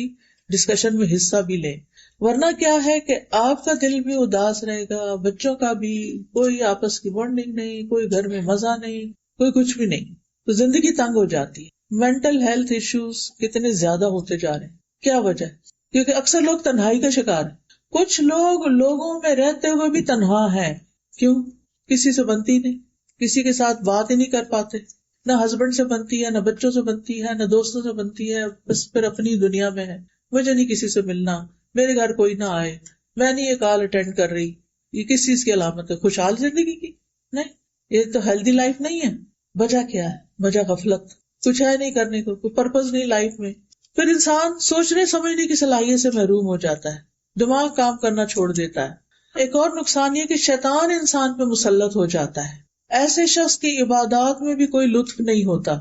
ڈسکشن میں حصہ بھی لیں. ورنہ کیا ہے کہ آپ کا دل بھی اداس رہے گا، بچوں کا بھی، کوئی آپس کی بانڈنگ نہیں، کوئی گھر میں مزہ نہیں، کوئی کچھ بھی نہیں. تو زندگی تنگ ہو جاتی ہے. مینٹل ہیلتھ ایشوز کتنے زیادہ ہوتے جا رہے ہیں. کیا وجہ ہے؟ کیونکہ اکثر لوگ تنہائی کا شکار ہیں. کچھ لوگ لوگوں میں رہتے ہوئے بھی تنہا ہیں. کیوں؟ کسی سے بنتی نہیں، کسی کے ساتھ بات ہی نہیں کر پاتے، نہ ہسبینڈ سے بنتی ہے، نہ بچوں سے بنتی ہے، نہ دوستوں سے بنتی ہے، بس پھر اپنی دنیا میں ہے. مجھے نہیں کسی سے ملنا، میرے گھر کوئی نہ آئے، میں نہیں یہ کال اٹینڈ کر رہی، یہ کس چیز کی علامت ہے؟ خوشحال زندگی کی نہیں، یہ تو ہیلدی لائف نہیں ہے. وجہ کیا ہے؟ وجہ غفلت، کچھ ہے نہیں کرنے کو، کوئی پرپز نہیں لائف میں. پھر انسان سوچنے سمجھنے کی صلاحیت سے محروم ہو جاتا ہے، دماغ کام کرنا چھوڑ دیتا ہے. ایک اور نقصان یہ کہ شیطان انسان پہ مسلط ہو جاتا ہے. ایسے شخص کی عبادات میں بھی کوئی لطف نہیں ہوتا،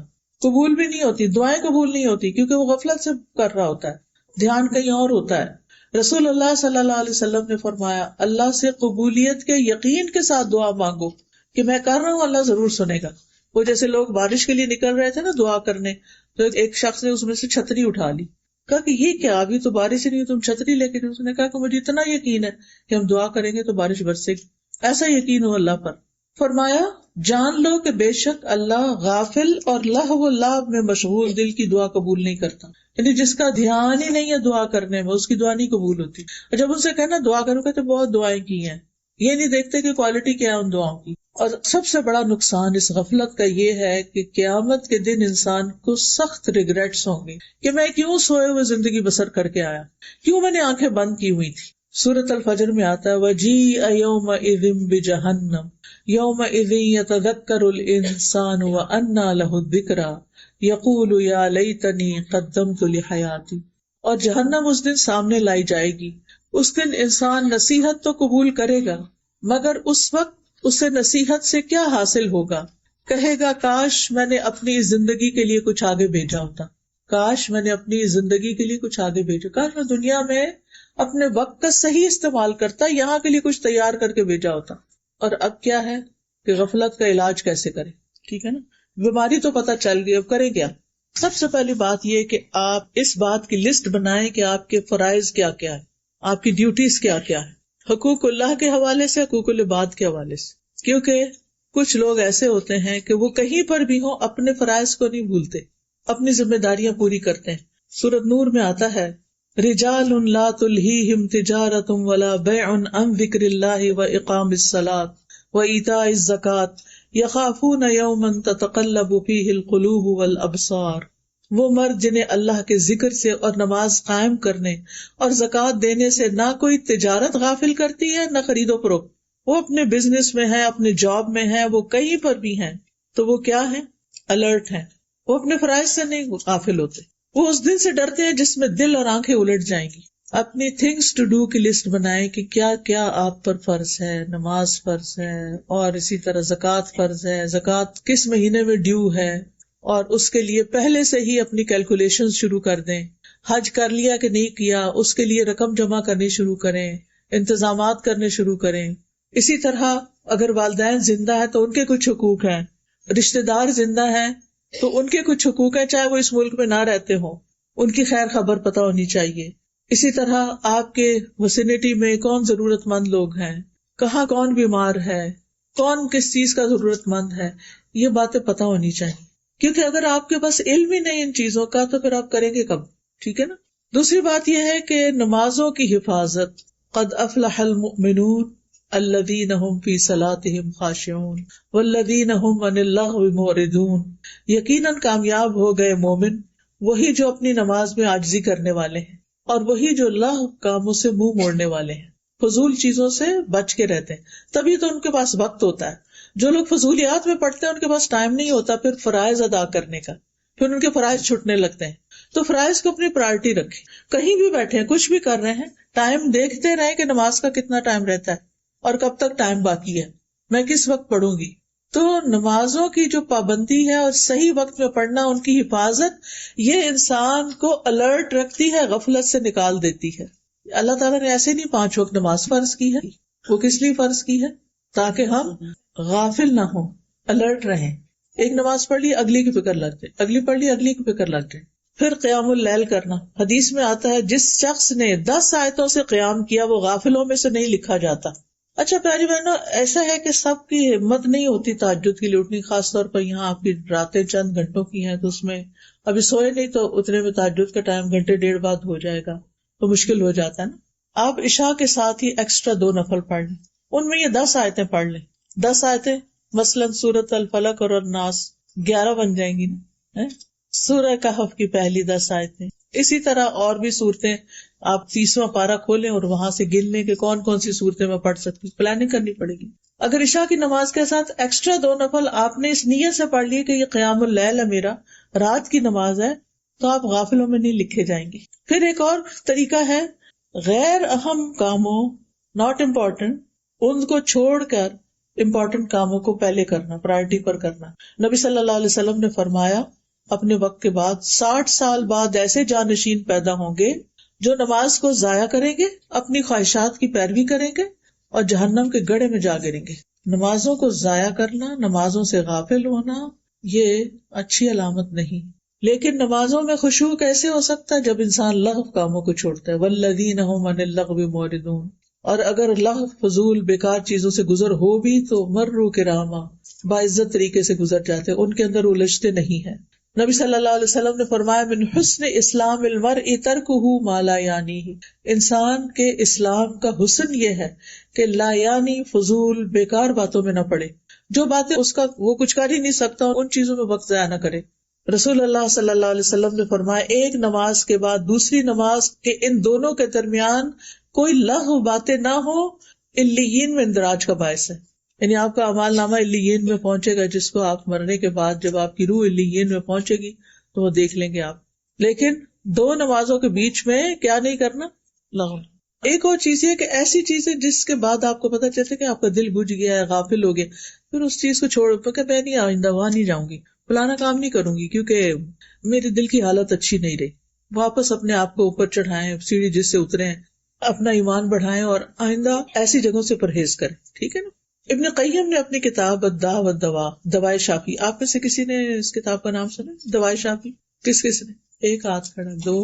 قبول بھی نہیں ہوتی، دعائیں قبول نہیں ہوتی، کیونکہ وہ غفلت سے کر رہا ہوتا ہے، دھیان کہیں اور ہوتا ہے. رسول اللہ صلی اللہ علیہ وسلم نے فرمایا، اللہ سے قبولیت کے یقین کے ساتھ دعا مانگو کہ میں کر رہا ہوں، اللہ ضرور سنے گا. وہ جیسے لوگ بارش کے لیے نکل رہے تھے نا دعا کرنے، تو ایک شخص نے اس میں سے چھتری اٹھا لی، کہا کہ یہ کیا، ابھی تو بارش ہی نہیں، تم چھتری لے کے. اس نے کہا کہ مجھے اتنا یقین ہے کہ ہم دعا کریں گے تو بارش برسے گی، ایسا یقین ہو اللہ پر. فرمایا جان لو کہ بے شک اللہ غافل اور لہو و لعب میں مشغول دل کی دعا قبول نہیں کرتا. یعنی جس کا دھیان ہی نہیں ہے دعا کرنے میں، اس کی دعا نہیں قبول ہوتی. اور جب ان سے کہنا دعا کرو گے تو بہت دعائیں کی ہیں، یہ نہیں دیکھتے کہ کوالٹی کیا ہے ان دعاؤں کی. اور سب سے بڑا نقصان اس غفلت کا یہ ہے کہ قیامت کے دن انسان کو سخت ریگریٹس ہوں گے کہ میں کیوں سوئے ہوئے زندگی بسر کر کے آیا، کیوں میں نے آنکھیں بند کی ہوئی تھی. سورۃ الفجر میں آتا ہے وَجِیءَ یَوْمَئِذٍ بِجَہَنَّمَ یَوْمَئِذٍ یَتَذَکَّرُ الْإِنسَانُ وَأَنَّىٰ لَهُ الذِّکْرَىٰ یَقُولُ یَا لَیتَنِی قَدَّمْتُ لِحَیَاتِی. اور جہنم اس دن سامنے لائی جائے گی. اس دن انسان نصیحت تو قبول کرے گا، مگر اس وقت اسے نصیحت سے کیا حاصل ہوگا؟ کہے گا کاش میں نے اپنی زندگی کے لیے کچھ آگے بھیجا ہوتا، کاش میں نے اپنی زندگی کے لیے کچھ آگے بھیجا، کاش میں دنیا میں اپنے وقت کا صحیح استعمال کرتا، یہاں کے لیے کچھ تیار کر کے بھیجا ہوتا. اور اب کیا ہے کہ غفلت کا علاج کیسے کرے. ٹھیک ہے نا، بیماری تو پتہ چل گئی، اب کرے کیا؟ سب سے پہلی بات یہ کہ آپ اس بات کی لسٹ بنائیں کہ آپ کے فرائض کیا کیا ہے، آپ کی ڈیوٹیز کیا کیا ہے، حقوق اللہ کے حوالے سے، حقوق العباد کے حوالے سے. کیونکہ کچھ لوگ ایسے ہوتے ہیں کہ وہ کہیں پر بھی ہوں اپنے فرائض کو نہیں بھولتے، اپنی ذمہ داریاں پوری کرتے ہیں. سورۃ نور میں آتا ہے رجال لا تلہیہم تجارۃ ولا بیع عن ذکر اللہ واقام الصلاۃ وایتاء الزکاۃ یخافون یوما تتقلب فیہ القلوب والابصار. وہ مرد جنہیں اللہ کے ذکر سے اور نماز قائم کرنے اور زکوٰۃ دینے سے نہ کوئی تجارت غافل کرتی ہے نہ خرید و فروخت. وہ اپنے بزنس میں ہیں، اپنے جاب میں ہیں، وہ کہیں پر بھی ہیں تو وہ کیا ہیں؟ الرٹ ہیں. وہ اپنے فرائض سے نہیں غافل ہوتے. وہ اس دن سے ڈرتے ہیں جس میں دل اور آنکھیں الٹ جائیں گی. اپنی تھنگس ٹو ڈو کی لسٹ بنائیں کہ کیا کیا آپ پر فرض ہے. نماز فرض ہے، اور اسی طرح زکوٰۃ فرض ہے، زکوٰۃ کس مہینے میں ڈیو ہے، اور اس کے لیے پہلے سے ہی اپنی کیلکولیشن شروع کر دیں. حج کر لیا کہ نہیں کیا، اس کے لیے رقم جمع کرنی شروع کریں، انتظامات کرنے شروع کریں. اسی طرح اگر والدین زندہ ہے تو ان کے کچھ حقوق ہیں، رشتہ دار زندہ ہیں تو ان کے کچھ حقوق ہیں، چاہے وہ اس ملک میں نہ رہتے ہوں، ان کی خیر خبر پتہ ہونی چاہیے. اسی طرح آپ کے وسینٹی میں کون ضرورت مند لوگ ہیں، کہاں کون بیمار ہے، کون کس چیز کا ضرورت مند ہے، یہ باتیں پتہ ہونی چاہیے. کیونکہ اگر آپ کے پاس علم ہی نہیں ان چیزوں کا تو پھر آپ کریں گے کب؟ ٹھیک ہے نا. دوسری بات یہ ہے کہ نمازوں کی حفاظت. قد افلح المؤمنون الذین هم فی صلاتهم خاشعون والذین هم عن اللغو معرضون. یقیناً کامیاب ہو گئے مومن وہی جو اپنی نماز میں عاجزی کرنے والے ہیں، اور وہی جو لغو کاموں سے منہ موڑنے والے ہیں، فضول چیزوں سے بچ کے رہتے ہیں. تبھی تو ان کے پاس وقت ہوتا ہے. جو لوگ فضولیات میں پڑھتے ہیں ان کے پاس ٹائم نہیں ہوتا پھر فرائض ادا کرنے کا، پھر ان کے فرائض چھٹنے لگتے ہیں. تو فرائض کو اپنی پرائرٹی رکھیں. کہیں بھی بیٹھے ہیں، کچھ بھی کر رہے ہیں، ٹائم دیکھتے رہیں کہ نماز کا کتنا ٹائم رہتا ہے اور کب تک ٹائم باقی ہے، میں کس وقت پڑھوں گی. تو نمازوں کی جو پابندی ہے اور صحیح وقت میں پڑھنا، ان کی حفاظت، یہ انسان کو الرٹ رکھتی ہے، غفلت سے نکال دیتی ہے. اللہ تعالیٰ نے ایسے نہیں 5 وقت نماز فرض کی ہے. وہ کس لیے فرض کی ہے؟ تاکہ ہم غافل نہ ہوں، الرٹ رہیں. ایک نماز پڑھ لی، اگلی کی فکر لگ جائے، اگلی پڑھ لی، اگلی کی فکر لگ جائے. پھر قیام اللیل کرنا. حدیث میں آتا ہے جس شخص نے 10 آیتوں سے قیام کیا وہ غافلوں میں سے نہیں لکھا جاتا. اچھا پیاری بہنوں، ایسا ہے کہ سب کی ہمت نہیں ہوتی تہجد کے لیے اٹھنی، خاص طور پر یہاں آپ کی راتیں چند گھنٹوں کی ہیں تو اس میں ابھی سوئے نہیں تو اتنے میں تہجد کا ٹائم گھنٹے 1.5 بعد ہو جائے گا تو مشکل ہو جاتا ہے نا. آپ عشاء کے ساتھ ہی ایکسٹرا 2 نفل پڑھ لیں، ان میں یہ 10 آیتیں پڑھ لیں. 10 آیتیں مثلاً سورۃ الفلق اور الناس 11 بن جائیں گی نا. سورہ کہف کی پہلی 10 آیتیں. اسی طرح اور بھی صورتیں آپ 30واں پارہ کھولیں اور وہاں سے گن لیں کہ کون کون سی صورتیں میں پڑھ سکتی ہوں. پلاننگ کرنی پڑے گی. اگر عشاء کی نماز کے ساتھ ایکسٹرا 2 نفل آپ نے اس نیت سے پڑھ لیے کہ یہ قیام اللیل ہے، میرا رات کی نماز ہے، تو آپ غافلوں میں نہیں لکھے جائیں گے. پھر ایک اور طریقہ ہے غیر اہم کاموں، ناٹ امپورٹنٹ، ان کو چھوڑ کر امپورٹنٹ کاموں کو پہلے کرنا، پرائرٹی پر کرنا. نبی صلی اللہ علیہ وسلم نے فرمایا اپنے وقت کے بعد 60 سال بعد ایسے جانشین پیدا ہوں گے جو نماز کو ضائع کریں گے، اپنی خواہشات کی پیروی کریں گے اور جہنم کے گڑھے میں جا گریں گے. نمازوں کو ضائع کرنا، نمازوں سے غافل ہونا، یہ اچھی علامت نہیں. لیکن نمازوں میں خشوع کیسے ہو سکتا ہے؟ جب انسان لغو کاموں کو چھوڑتا ہے. والذین هم عن اللغو معرضون. اور اگر لغو، فضول، بیکار چیزوں سے گزر ہو بھی تو مروا کراما، باعزت طریقے سے گزر جاتے، ان کے اندر الجھتے نہیں ہیں. نبی صلی اللہ علیہ وسلم نے فرمایا من حسن اسلام المرء ترکہ ما لا یعنیہ. انسان کے اسلام کا حسن یہ ہے کہ لا یعنی، فضول، بیکار باتوں میں نہ پڑے. جو باتیں اس کا وہ کچھ کر ہی نہیں سکتا ان چیزوں میں وقت ضائع نہ کرے. رسول اللہ صلی اللہ علیہ وسلم نے فرمایا ایک نماز کے بعد دوسری نماز کے ان دونوں کے درمیان کوئی لغو باتیں نہ ہو، علیین میں اندراج کا باعث ہے. یعنی آپ کا اعمال نامہ علیین میں پہنچے گا، جس کو آپ مرنے کے بعد جب آپ کی روح علیین میں پہنچے گی تو وہ دیکھ لیں گے آپ. لیکن 2 نمازوں کے بیچ میں کیا نہیں کرنا؟ لغو. ایک اور چیز یہ کہ ایسی چیزیں جس کے بعد آپ کو پتہ چلتا ہے کہ آپ کا دل بجھ گیا ہے، غافل ہو گئے، پھر اس چیز کو چھوڑ کہ میں نہیں آئندہ وہاں نہیں جاؤں گی، فلانا کام نہیں کروں گی کیونکہ میرے دل کی حالت اچھی نہیں رہی. واپس اپنے آپ کو اوپر چڑھائیں، سیڑھی جس سے اترے ہیں، اپنا ایمان بڑھائیں اور آئندہ ایسی جگہوں سے پرہیز کریں. ٹھیک ہے نا. ابن قیم نے اپنی کتاب الداء والدواء، دوائے شافی، آپ میں سے کسی نے اس کتاب کا نام سنا؟ دوائے شافی کس کس نے؟ ایک ہاتھ کھڑا، 2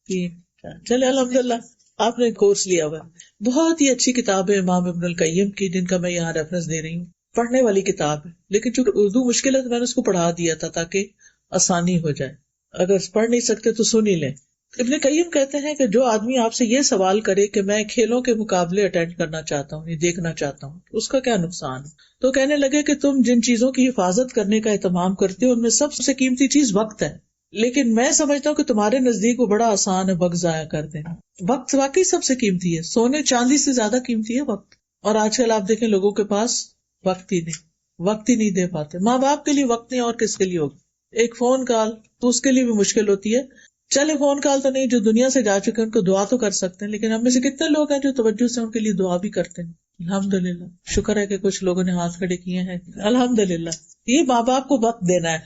3 4. چلے الحمدللہ آپ نے کورس لیا ہوا. بہت ہی اچھی کتاب ہے امام ابن القیم کی، جن کا میں یہاں ریفرنس دے رہی ہوں. پڑھنے والی کتاب ہے، لیکن چونکہ اردو مشکل ہے تو میں نے اس کو پڑھا دیا تھا تاکہ آسانی ہو جائے. اگر پڑھ نہیں سکتے تو سن ہی لیں. ابن قیم کہتے ہیں کہ جو آدمی آپ سے یہ سوال کرے کہ میں کھیلوں کے مقابلے اٹینڈ کرنا چاہتا ہوں، یہ دیکھنا چاہتا ہوں، اس کا کیا نقصان ہے؟ تو کہنے لگے کہ تم جن چیزوں کی حفاظت کرنے کا اہتمام کرتے ہو ان میں سب سے قیمتی چیز وقت ہے. لیکن میں سمجھتا ہوں کہ تمہارے نزدیک وہ بڑا آسان ہے وقت ضائع کر دینا. وقت واقعی سب سے قیمتی ہے، سونے چاندی سے زیادہ قیمتی ہے وقت. اور آج کل آپ دیکھیں لوگوں کے پاس وقت ہی نہیں دے پاتے. ماں باپ کے لیے وقت نہیں اور کس کے لیے ہوگا؟ ایک فون کال تو اس کے لیے بھی مشکل ہوتی ہے. چلے فون کال تو نہیں، جو دنیا سے جا چکے ان کو دعا تو کر سکتے ہیں، لیکن ہم میں سے کتنے لوگ ہیں جو توجہ سے ان کے لیے دعا بھی کرتے ہیں؟ الحمدللہ، شکر ہے کہ کچھ لوگوں نے ہاتھ کھڑے کیے ہیں. الحمدللہ. یہ ماں باپ کو وقت دینا ہے.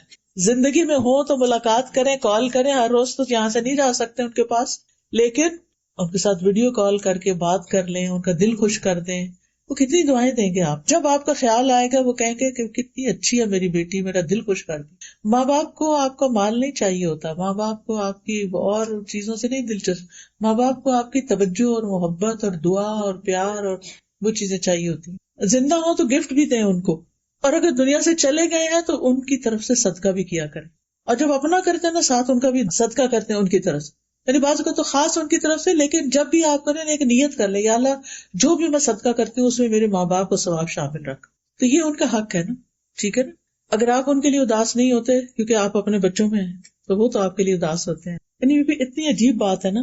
زندگی میں ہو تو ملاقات کریں، کال کریں. ہر روز تو یہاں سے نہیں جا سکتے ان کے پاس، لیکن ان کے ساتھ ویڈیو کال کر کے بات کر لیں، ان کا دل خوش کر دیں. وہ کتنی دعائیں دیں گے آپ. جب آپ کا خیال آئے گا وہ کہیں گے کہ کتنی اچھی ہے میری بیٹی، میرا دل خوش کر دی. ماں باپ کو آپ کا مال نہیں چاہیے ہوتا، ماں باپ کو آپ کی اور چیزوں سے نہیں دلچسپ، ماں باپ کو آپ کی توجہ اور محبت اور دعا اور پیار اور وہ چیزیں چاہیے ہوتی. زندہ ہو تو گفٹ بھی دیں ان کو، اور اگر دنیا سے چلے گئے ہیں تو ان کی طرف سے صدقہ بھی کیا کریں. اور جب اپنا کرتے ہیں نا ساتھ ان کا بھی صدقہ کرتے ہیں ان کی طرف سے. یعنی بعض کو تو خاص ان کی طرف سے، لیکن جب بھی آپ کریں ایک نیت کر لیں، یا اللہ جو بھی میں صدقہ کرتی ہوں اس میں میرے ماں باپ کو ثواب شامل رکھ. تو یہ ان کا حق ہے نا. ٹھیک ہے نا. اگر آپ ان کے لیے اداس نہیں ہوتے کیونکہ آپ اپنے بچوں میں ہیں تو وہ تو آپ کے لیے اداس ہوتے ہیں. یعنی یہ بھی اتنی عجیب بات ہے نا.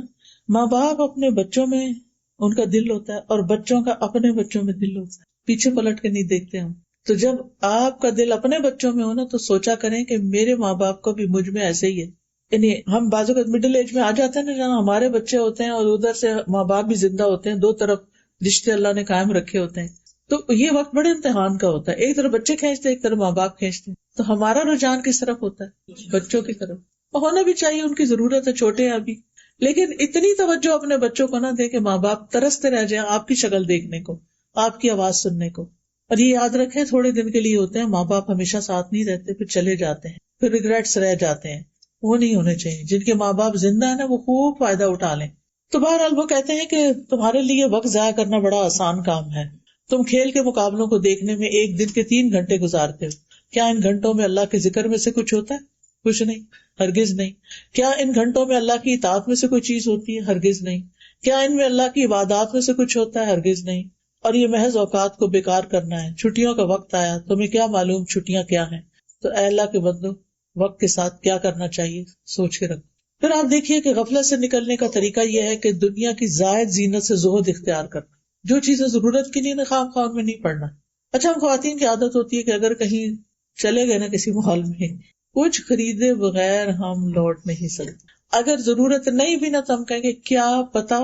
ماں باپ اپنے بچوں میں ان کا دل ہوتا ہے اور بچوں کا اپنے بچوں میں دل ہوتا ہے. پیچھے پلٹ کے نہیں دیکھتے ہم. تو جب آپ کا دل اپنے بچوں میں ہو نا تو سوچا کریں کہ میرے ماں باپ کا بھی مجھ میں ایسے ہی ہے. یعنی ہم بازو کا مڈل ایج میں آ جاتے ہیں نا جہاں ہمارے بچے ہوتے ہیں اور ادھر سے ماں باپ بھی زندہ ہوتے ہیں، 2 طرف رشتے اللہ نے قائم رکھے ہوتے ہیں. تو یہ وقت بڑے امتحان کا ہوتا ہے. ایک طرف بچے کھینچتے ہیں، ایک طرف ماں باپ کھینچتے ہیں. تو ہمارا رجحان کس طرف ہوتا ہے؟ بچوں کی طرف. ہونا بھی چاہیے، ان کی ضرورت ہے، چھوٹے ہیں ابھی. لیکن اتنی توجہ اپنے بچوں کو نہ دے کہ ماں باپ ترستے رہ جائیں آپ کی شکل دیکھنے کو، آپ کی آواز سننے کو. اور یہ یاد رکھیں تھوڑے دن کے لیے ہوتے ہیں، ماں باپ ہمیشہ ساتھ نہیں رہتے، پھر چلے جاتے ہیں، پھر ریگریٹس رہ جاتے ہیں. وہ نہیں ہونے چاہیے. جن کے ماں باپ زندہ ہیں نا وہ خوب فائدہ اٹھا لیں. تو بہرحال وہ کہتے ہیں کہ تمہارے لیے وقت ضائع کرنا بڑا آسان کام ہے. تم کھیل کے مقابلوں کو دیکھنے میں ایک دن کے 3 گھنٹے گزارتے ہو. کیا ان گھنٹوں میں اللہ کے ذکر میں سے کچھ ہوتا ہے؟ کچھ نہیں، ہرگز نہیں. کیا ان گھنٹوں میں اللہ کی اطاعت میں سے کوئی چیز ہوتی ہے؟ ہرگز نہیں. کیا ان میں اللہ کی عبادات میں سے کچھ ہوتا ہے؟ ہرگز نہیں. اور یہ محض اوقات کو بیکار کرنا ہے. چھٹیوں کا وقت آیا، تمہیں کیا معلوم چھٹیاں کیا ہیں. تو اے اللہ کے بندو وقت کے ساتھ کیا کرنا چاہیے سوچ کے رکھو. پھر آپ دیکھیے کہ غفلت سے نکلنے کا طریقہ یہ ہے کہ دنیا کی زائد زینت سے زہد اختیار کرنا. جو چیزیں ضرورت کی نہیں خام خواہ میں نہیں پڑنا. اچھا ہم خواتین کی عادت ہوتی ہے کہ اگر کہیں چلے گئے نا کسی مال میں, کچھ خریدے بغیر ہم لوٹ نہیں سکتے. اگر ضرورت نہیں بھی نا تو ہم کہیں گے کیا پتا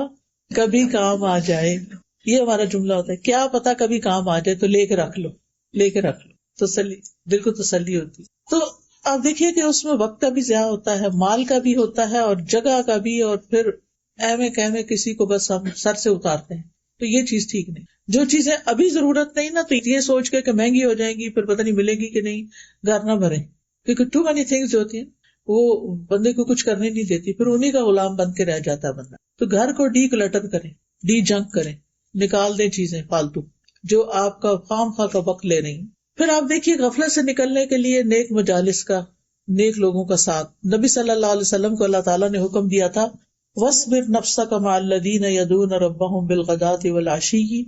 کبھی کام آ جائے. یہ ہمارا جملہ ہوتا ہے, کیا پتا کبھی کام آ جائے تو لے کے رکھ لو, لے کے رکھ لو. تسلی, دل کو تسلی ہوتی. تو آپ دیکھیے کہ اس میں وقت کا بھی ضیاع ہوتا ہے, مال کا بھی ہوتا ہے, اور جگہ کا بھی, اور پھر ایویں کہویں کسی کو بس ہم سر سے اتارتے ہیں. تو یہ چیز ٹھیک نہیں. جو چیزیں ابھی ضرورت نہیں نا تو یہ سوچ کے کہ مہنگی ہو جائیں گی پھر پتہ نہیں ملے گی کہ نہیں, گھر نہ بھریں. کیونکہ ٹو مینی تھنگس جو ہوتی ہیں وہ بندے کو کچھ کرنے نہیں دیتی, پھر انہیں کا غلام بن کے رہ جاتا ہے بندہ. تو گھر کو ڈی کلٹر کریں, ڈی جنک کریں, نکال دیں چیزیں فالتو جو آپ کا خام خواہ کا وقت لے رہی ہیں. پھر آپ دیکھیے غفلت سے نکلنے کے لیے نیک مجالس کا, نیک لوگوں کا ساتھ. نبی صلی اللہ علیہ وسلم کو اللہ تعالیٰ نے حکم دیا تھا وَاصْبِرْ نَفْسَكَ مَعَ الَّذِينَ يَدْعُونَ رَبَّهُمْ بِالْغَدَاةِ وَالْعَشِيِّ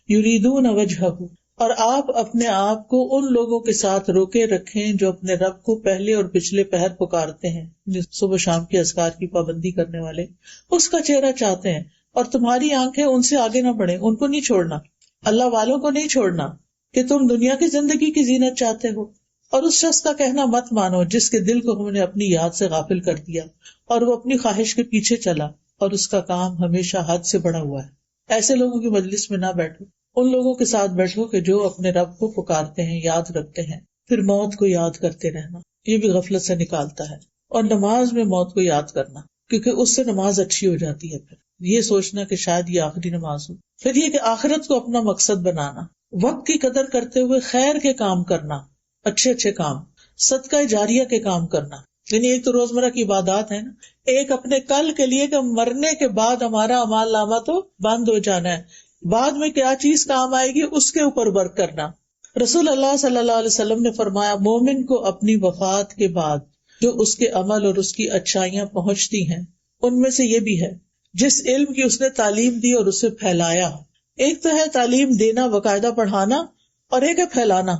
يُرِيدُونَ وَجْهَهُ, اور آپ اپنے آپ کو ان لوگوں کے ساتھ روکے رکھیں جو اپنے رب کو پہلے اور پچھلے پہر پکارتے ہیں, صبح شام کے اذکار کی پابندی کرنے والے, اس کا چہرہ چاہتے ہیں. اور تمہاری آنکھیں ان سے آگے نہ بڑھیں, ان کو نہیں چھوڑنا, اللہ والوں کو نہیں چھوڑنا کہ تم دنیا کی زندگی کی زینت چاہتے ہو. اور اس شخص کا کہنا مت مانو جس کے دل کو ہم نے اپنی یاد سے غافل کر دیا اور وہ اپنی خواہش کے پیچھے چلا اور اس کا کام ہمیشہ حد سے بڑا ہوا ہے. ایسے لوگوں کی مجلس میں نہ بیٹھو, ان لوگوں کے ساتھ بیٹھو کہ جو اپنے رب کو پکارتے ہیں, یاد رکھتے ہیں. پھر موت کو یاد کرتے رہنا, یہ بھی غفلت سے نکالتا ہے. اور نماز میں موت کو یاد کرنا, کیونکہ اس سے نماز اچھی ہو جاتی ہے. پھر یہ سوچنا کہ شاید یہ آخری نماز ہو. پھر یہ کہ آخرت کو اپنا مقصد بنانا, وقت کی قدر کرتے ہوئے خیر کے کام کرنا, اچھے اچھے کام, صدقہ جاریہ کے کام کرنا. یعنی ایک تو روزمرہ کی عبادات ہے نا, ایک اپنے کل کے لیے کہ مرنے کے بعد ہمارا اعمال نامہ تو بند ہو جانا ہے, بعد میں کیا چیز کام آئے گی اس کے اوپر ورک کرنا. رسول اللہ صلی اللہ علیہ وسلم نے فرمایا مومن کو اپنی وفات کے بعد جو اس کے عمل اور اس کی اچھائیاں پہنچتی ہیں ان میں سے یہ بھی ہے جس علم کی اس نے تعلیم دی اور اسے پھیلایا. ایک تو ہے تعلیم دینا, باقاعدہ پڑھانا, اور ایک ہے پھیلانا.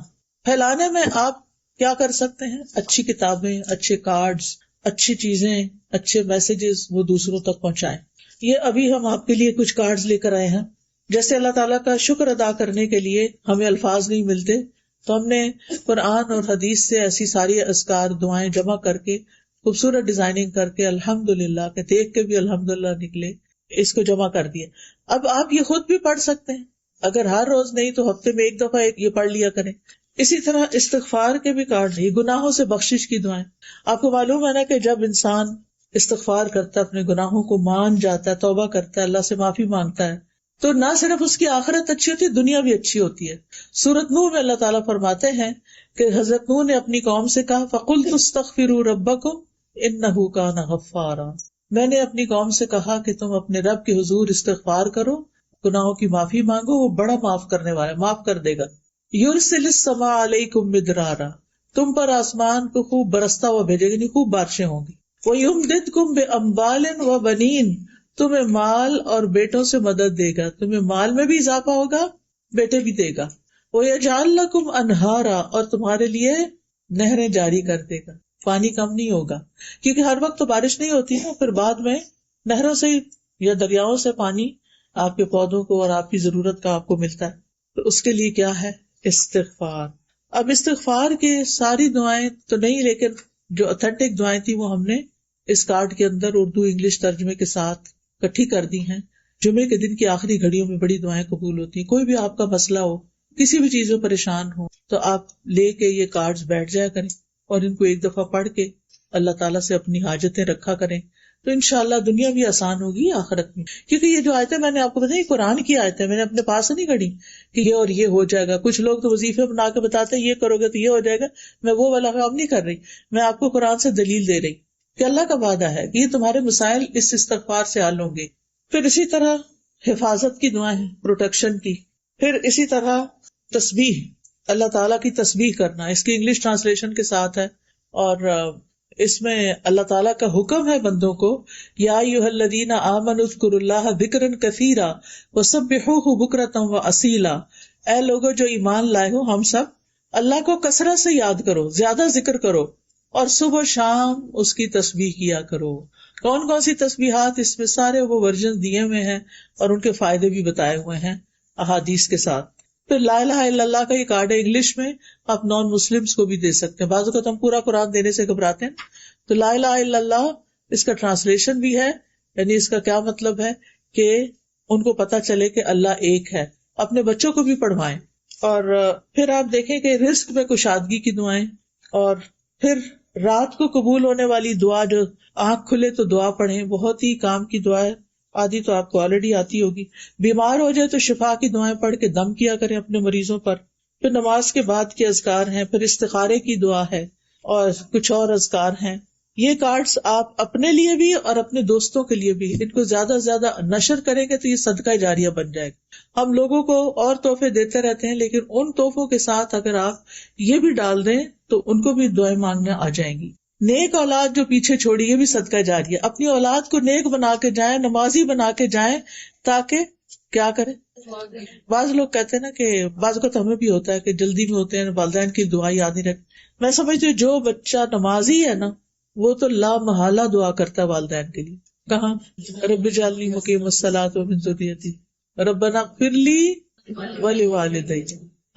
پھیلانے میں آپ کیا کر سکتے ہیں, اچھی کتابیں, اچھے کارڈز, اچھی چیزیں, اچھے میسیجز وہ دوسروں تک پہنچائیں. یہ ابھی ہم آپ کے لیے کچھ کارڈز لے کر آئے ہیں. جیسے اللہ تعالیٰ کا شکر ادا کرنے کے لیے ہمیں الفاظ نہیں ملتے تو ہم نے قرآن اور حدیث سے ایسی ساری اذکار دعائیں جمع کر کے خوبصورت ڈیزائننگ کر کے الحمدللہ کہ دیکھ کے بھی الحمدللہ نکلے, اس کو جمع کر دیا. اب آپ یہ خود بھی پڑھ سکتے ہیں, اگر ہر روز نہیں تو ہفتے میں ایک دفعہ یہ پڑھ لیا کریں. اسی طرح استغفار کے بھی کارڈ, یہ گناہوں سے بخشش کی دعائیں. آپ کو معلوم ہے نا کہ جب انسان استغفار کرتا ہے, اپنے گناہوں کو مان جاتا ہے, توبہ کرتا ہے, اللہ سے معافی مانگتا ہے, تو نہ صرف اس کی آخرت اچھی ہوتی ہے, دنیا بھی اچھی ہوتی ہے. سورۃ نور میں اللہ تعالیٰ فرماتے ہیں کہ حضرت نوح نے اپنی قوم سے کہا فَقُلْتُ اسْتَغْفِرُوا رَبَّكُمْ إِنَّهُ كَانَ غَفَّارًا, میں نے اپنی قوم سے کہا کہ تم اپنے رب کے حضور استغفار کرو, گناہوں کی معافی مانگو, وہ بڑا معاف کرنے والا ہے, معاف کر دے گا. یرسل السماء علیکم مدرارا, تم پر آسمان کو خوب برستا ہوا بھیجے گا, یعنی خوب بارشیں ہوں گی. وَيُمْدِدْكُمْ بِأَمْوَالٍ وَبَنِينَ, تمہیں مال اور بیٹوں سے مدد دے گا, تمہیں مال میں بھی اضافہ ہوگا, بیٹے بھی دے گا. وَيَجْعَلْ لَكُمْ أَنْهَارًا, اور تمہارے لیے نہریں جاری کر دے گا, پانی کم نہیں ہوگا, کیونکہ ہر وقت تو بارش نہیں ہوتی نا, پھر بعد میں نہروں سے یا دریاؤں سے پانی آپ کے پودوں کو اور آپ کی ضرورت کا آپ کو ملتا ہے. تو اس کے لیے کیا ہے, استغفار. اب استغفار کے ساری دعائیں تو نہیں, لیکن جو اتھینٹک دعائیں تھی وہ ہم نے اس کارڈ کے اندر اردو انگلش ترجمے کے ساتھ اکٹھی کر دی ہیں. جمعے کے دن کی آخری گھڑیوں میں بڑی دعائیں قبول ہوتی ہیں. کوئی بھی آپ کا مسئلہ ہو, کسی بھی چیز میں پریشان ہو, تو آپ لے کے یہ کارڈز بیٹھ جایا کریں اور ان کو ایک دفعہ پڑھ کے اللہ تعالیٰ سے اپنی حاجتیں رکھا کریں, تو انشاءاللہ دنیا بھی آسان ہوگی آخرت میں. کیونکہ یہ جو آیتیں میں نے آپ کو بتائی قرآن کی آیتیں, میں نے اپنے پاس سے نہیں گھڑی کہ یہ اور یہ ہو جائے گا. کچھ لوگ تو وظیفے بنا کے بتاتے ہیں یہ کرو گے تو یہ ہو جائے گا, میں وہ والا کام نہیں کر رہی, میں آپ کو قرآن سے دلیل دے رہی کہ اللہ کا وعدہ ہے کہ یہ تمہارے مسائل اس استغفار سے حل ہوں گے. پھر اسی طرح حفاظت کی دعائیں, پروٹیکشن کی. پھر اسی طرح تسبیح, اللہ تعالیٰ کی تسبیح کرنا, اس کی انگلش ٹرانسلیشن کے ساتھ ہے, اور اس میں اللہ تعالیٰ کا حکم ہے بندوں کو یا ایھا الذین آمنوا اذکروا اللہ ذکرا کثیرا وسبحوہ بکرۃ واصیلا, اے لوگو جو ایمان لائے ہو, ہم سب اللہ کو کثرت سے یاد کرو, زیادہ ذکر کرو اور صبح شام اس کی تسبیح کیا کرو. کون کون سی تسبیحات؟ اس میں سارے وہ ورژن دیے ہوئے ہیں اور ان کے فائدے بھی بتائے ہوئے ہیں احادیث کے ساتھ. پھر لا الہ الا اللہ کا یہ کارڈ ہے انگلش میں، آپ نان مسلمس کو بھی دے سکتے ہیں. بعض اوقات ہم پورا قرآن دینے سے گھبراتے ہیں، تو لا الہ الا اللہ اس کا ٹرانسلیشن بھی ہے، یعنی اس کا کیا مطلب ہے کہ ان کو پتا چلے کہ اللہ ایک ہے. اپنے بچوں کو بھی پڑھوائیں. اور پھر آپ دیکھیں کہ رزق میں کشادگی کی دعائیں، اور پھر رات کو قبول ہونے والی دعا، جو آنکھ کھلے تو دعا پڑھیں، بہت ہی کام کی دعا ہے. آدھی تو آپ کو آلریڈی آتی ہوگی. بیمار ہو جائے تو شفا کی دعائیں پڑھ کے دم کیا کریں اپنے مریضوں پر. پھر نماز کے بعد کے اذکار ہیں، پھر استخارے کی دعا ہے اور کچھ اور اذکار ہیں. یہ کارڈز آپ اپنے لیے بھی اور اپنے دوستوں کے لیے بھی ان کو زیادہ سے زیادہ نشر کریں گے تو یہ صدقہ جاریہ بن جائے گا. ہم لوگوں کو اور تحفے دیتے رہتے ہیں، لیکن ان تحفوں کے ساتھ اگر آپ یہ بھی ڈال دیں تو ان کو بھی دعائیں مانگنے آ جائیں گی. نیک اولاد جو پیچھے چھوڑی، یہ بھی صدقہ جاریہ. اپنی اولاد کو نیک بنا کے جائیں، نمازی بنا کے جائیں، تاکہ کیا کریں. بعض لوگ کہتے ہیں نا کہ بعض اوقات ہمیں بھی ہوتا ہے کہ جلدی میں ہوتے ہیں، والدین کی دعا یاد نہیں رکھتے. میں سمجھتی ہوں جو بچہ نمازی ہے نا وہ تو لا محالہ دعا کرتا ہے والدین کے لیے. کہاں؟ رب اجعلنی مقیم الصلاۃ ومن ذریتی ربنا اغفر لی ولوالدی.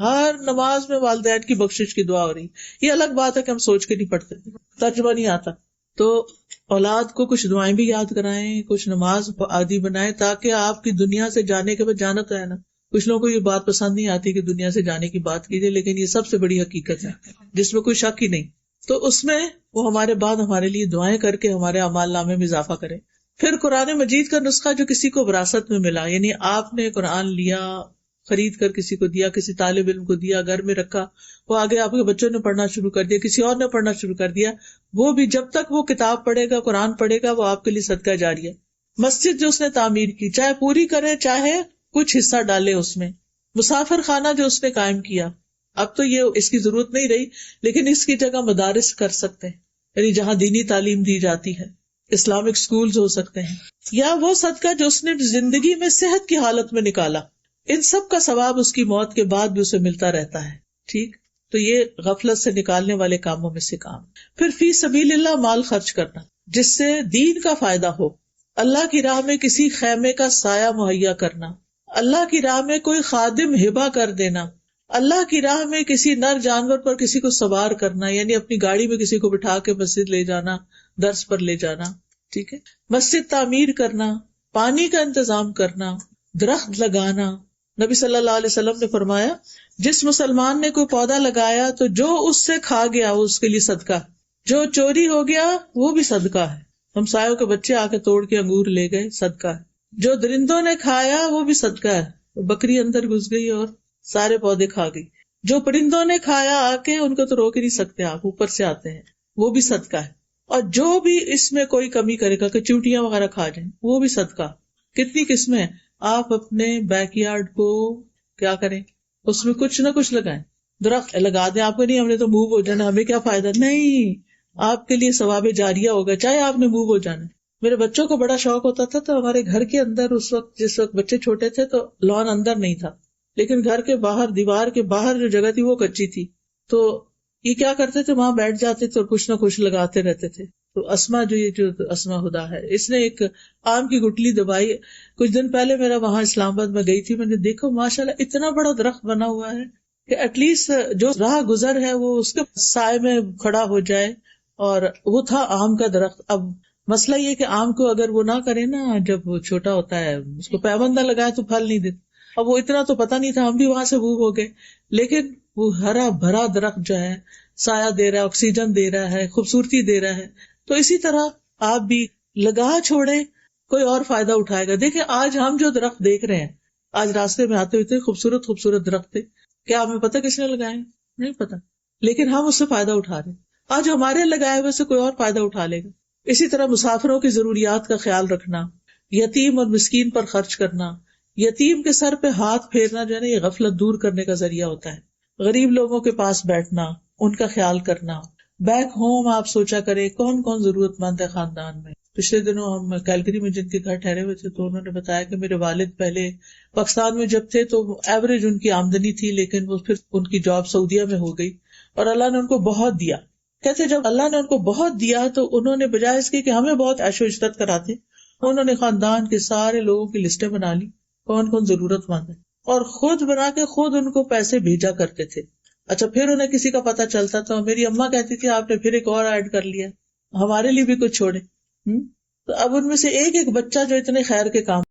ہر نماز میں والدین کی بخشش کی دعا ہو رہی. یہ الگ بات ہے کہ ہم سوچ کے نہیں پڑھتے، ترجمہ نہیں آتا، تو اولاد کو کچھ دعائیں بھی یاد کرائیں، کچھ نماز عادی بنائیں، تاکہ آپ کی دنیا سے جانے کے بعد جانا تو ہے نا. کچھ لوگوں کو یہ بات پسند نہیں آتی کہ دنیا سے جانے کی بات کیجیے، لیکن یہ سب سے بڑی حقیقت ہے جس میں کوئی شک ہی نہیں. تو اس میں وہ ہمارے بعد ہمارے لیے دعائیں کر کے ہمارے اعمال نامے میں اضافہ کرے. پھر قرآن مجید کا نسخہ جو کسی کو وراثت میں ملا، یعنی آپ نے قرآن لیا، خرید کر کسی کو دیا، کسی طالب علم کو دیا، گھر میں رکھا، وہ آگے آپ کے بچوں نے پڑھنا شروع کر دیا، کسی اور نے پڑھنا شروع کر دیا، وہ بھی جب تک وہ کتاب پڑھے گا، قرآن پڑھے گا، وہ آپ کے لیے صدقہ جاریہ. مسجد جو اس نے تعمیر کی، چاہے پوری کرے چاہے کچھ حصہ ڈالے اس میں. مسافر خانہ جو اس نے قائم کیا، اب تو یہ اس کی ضرورت نہیں رہی، لیکن اس کی جگہ مدارس کر سکتے ہیں، یعنی جہاں دینی تعلیم دی جاتی ہے، اسلامک سکولز ہو سکتے ہیں. یا وہ صدقہ جو اس نے زندگی میں صحت کی حالت میں نکالا، ان سب کا ثواب اس کی موت کے بعد بھی اسے ملتا رہتا ہے. ٹھیک، تو یہ غفلت سے نکالنے والے کاموں میں سے کام. پھر فی سبیل اللہ مال خرچ کرنا جس سے دین کا فائدہ ہو. اللہ کی راہ میں کسی خیمے کا سایہ مہیا کرنا، اللہ کی راہ میں کوئی خادم ہبہ کر دینا، اللہ کی راہ میں کسی نر جانور پر کسی کو سوار کرنا، یعنی اپنی گاڑی میں کسی کو بٹھا کے مسجد لے جانا، درس پر لے جانا. ٹھیک ہے، مسجد تعمیر کرنا، پانی کا انتظام کرنا، درخت لگانا. نبی صلی اللہ علیہ وسلم نے فرمایا جس مسلمان نے کوئی پودا لگایا تو جو اس سے کھا گیا وہ اس کے لیے صدقہ، جو چوری ہو گیا وہ بھی صدقہ ہے. ہمسایوں کے بچے آ کے توڑ کے انگور لے گئے، صدقہ ہے. جو درندوں نے کھایا وہ بھی صدقہ ہے، بکری اندر گھس گئی اور سارے پودے کھا گئی. جو پرندوں نے کھایا آ کے، ان کو تو روک ہی نہیں سکتے، آپ اوپر سے آتے ہیں، وہ بھی صدقہ ہے. اور جو بھی اس میں کوئی کمی کرے گا کہ چیونٹیاں وغیرہ کھا جائیں، وہ بھی صدقہ. کتنی قسمیں. آپ اپنے بیک یارڈ کو کیا کریں، اس میں کچھ نہ کچھ لگائیں، درخت لگا دیں. آپ کو نہیں ہم نے تو موو ہو جانا، ہمیں کیا فائدہ، نہیں، آپ کے لیے ثواب جاریہ ہوگا چاہے آپ نے موو ہو جانا. میرے بچوں کو بڑا شوق ہوتا تھا، تو ہمارے گھر کے اندر اس وقت، جس وقت بچے چھوٹے تھے، تو لان اندر نہیں تھا، لیکن گھر کے باہر، دیوار کے باہر جو جگہ تھی وہ کچی تھی. تو یہ کیا کرتے تھے، وہاں بیٹھ جاتے تھے اور کچھ نہ کچھ لگاتے رہتے تھے. تو اسما جو اسما ہدا ہے، اس نے ایک آم کی گٹلی دبائی. کچھ دن پہلے میرا وہاں اسلام آباد میں گئی تھی، میں نے دیکھا ماشاءاللہ اتنا بڑا درخت بنا ہوا ہے کہ ایٹ لیسٹ جو راہ گزر ہے وہ اس کے سائے میں کھڑا ہو جائے. اور وہ تھا آم کا درخت. اب مسئلہ یہ کہ آم کو اگر وہ نہ کرے نا، جب وہ چھوٹا ہوتا ہے اس کو پیوند نہ لگائے تو پھل نہیں دیتا. اب وہ اتنا تو پتا نہیں تھا، ہم بھی وہاں سے وہ ہو گئے. لیکن وہ ہرا بھرا درخت جو ہے سایہ دے رہا ہے، آکسیجن دے رہا ہے، خوبصورتی دے رہا ہے. تو اسی طرح آپ بھی لگا چھوڑے، کوئی اور فائدہ اٹھائے گا. دیکھیں آج ہم جو درخت دیکھ رہے ہیں، آج راستے میں آتے ہوئے خوبصورت خوبصورت درخت تھے، کیا ہمیں پتا کس نے لگائے؟ نہیں پتا، لیکن ہم اس سے فائدہ اٹھا رہے ہیں. آج ہمارے لگائے ہوئے سے کوئی اور فائدہ اٹھا لے گا. اسی طرح مسافروں کی ضروریات کا خیال رکھنا، یتیم اور مسکین پر خرچ کرنا. یتیم کے سر پہ ہاتھ پھیرنا جو ہے نا، یہ غفلت دور کرنے کا ذریعہ ہوتا ہے. غریب لوگوں کے پاس بیٹھنا، ان کا خیال کرنا. بیک ہوم آپ سوچا کرے کون کون ضرورت مند ہے خاندان میں. پچھلے دنوں ہم کیلگری میں جن کے گھر ٹھہرے ہوئے تھے، تو انہوں نے بتایا کہ میرے والد پہلے پاکستان میں جب تھے تو ایوریج ان کی آمدنی تھی، لیکن وہ پھر ان کی جاب سعودیہ میں ہو گئی اور اللہ نے ان کو بہت دیا. کہتے جب اللہ نے ان کو بہت دیا تو انہوں نے بجائے اس کے کہ ہمیں بہت عیش و عشرت کراتے، انہوں نے خاندان کے سارے لوگوں کی لسٹیں بنا لی، کون کون ضرورت مند ہے، اور خود بنا کے خود ان کو پیسے بھیجا کرتے تھے. اچھا پھر انہیں کسی کا پتہ چلتا تو میری اماں کہتی تھی آپ نے پھر ایک اور ایڈ کر لیا، ہمارے لیے بھی کچھ چھوڑے. تو اب ان میں سے ایک ایک بچہ جو اتنے خیر کے کام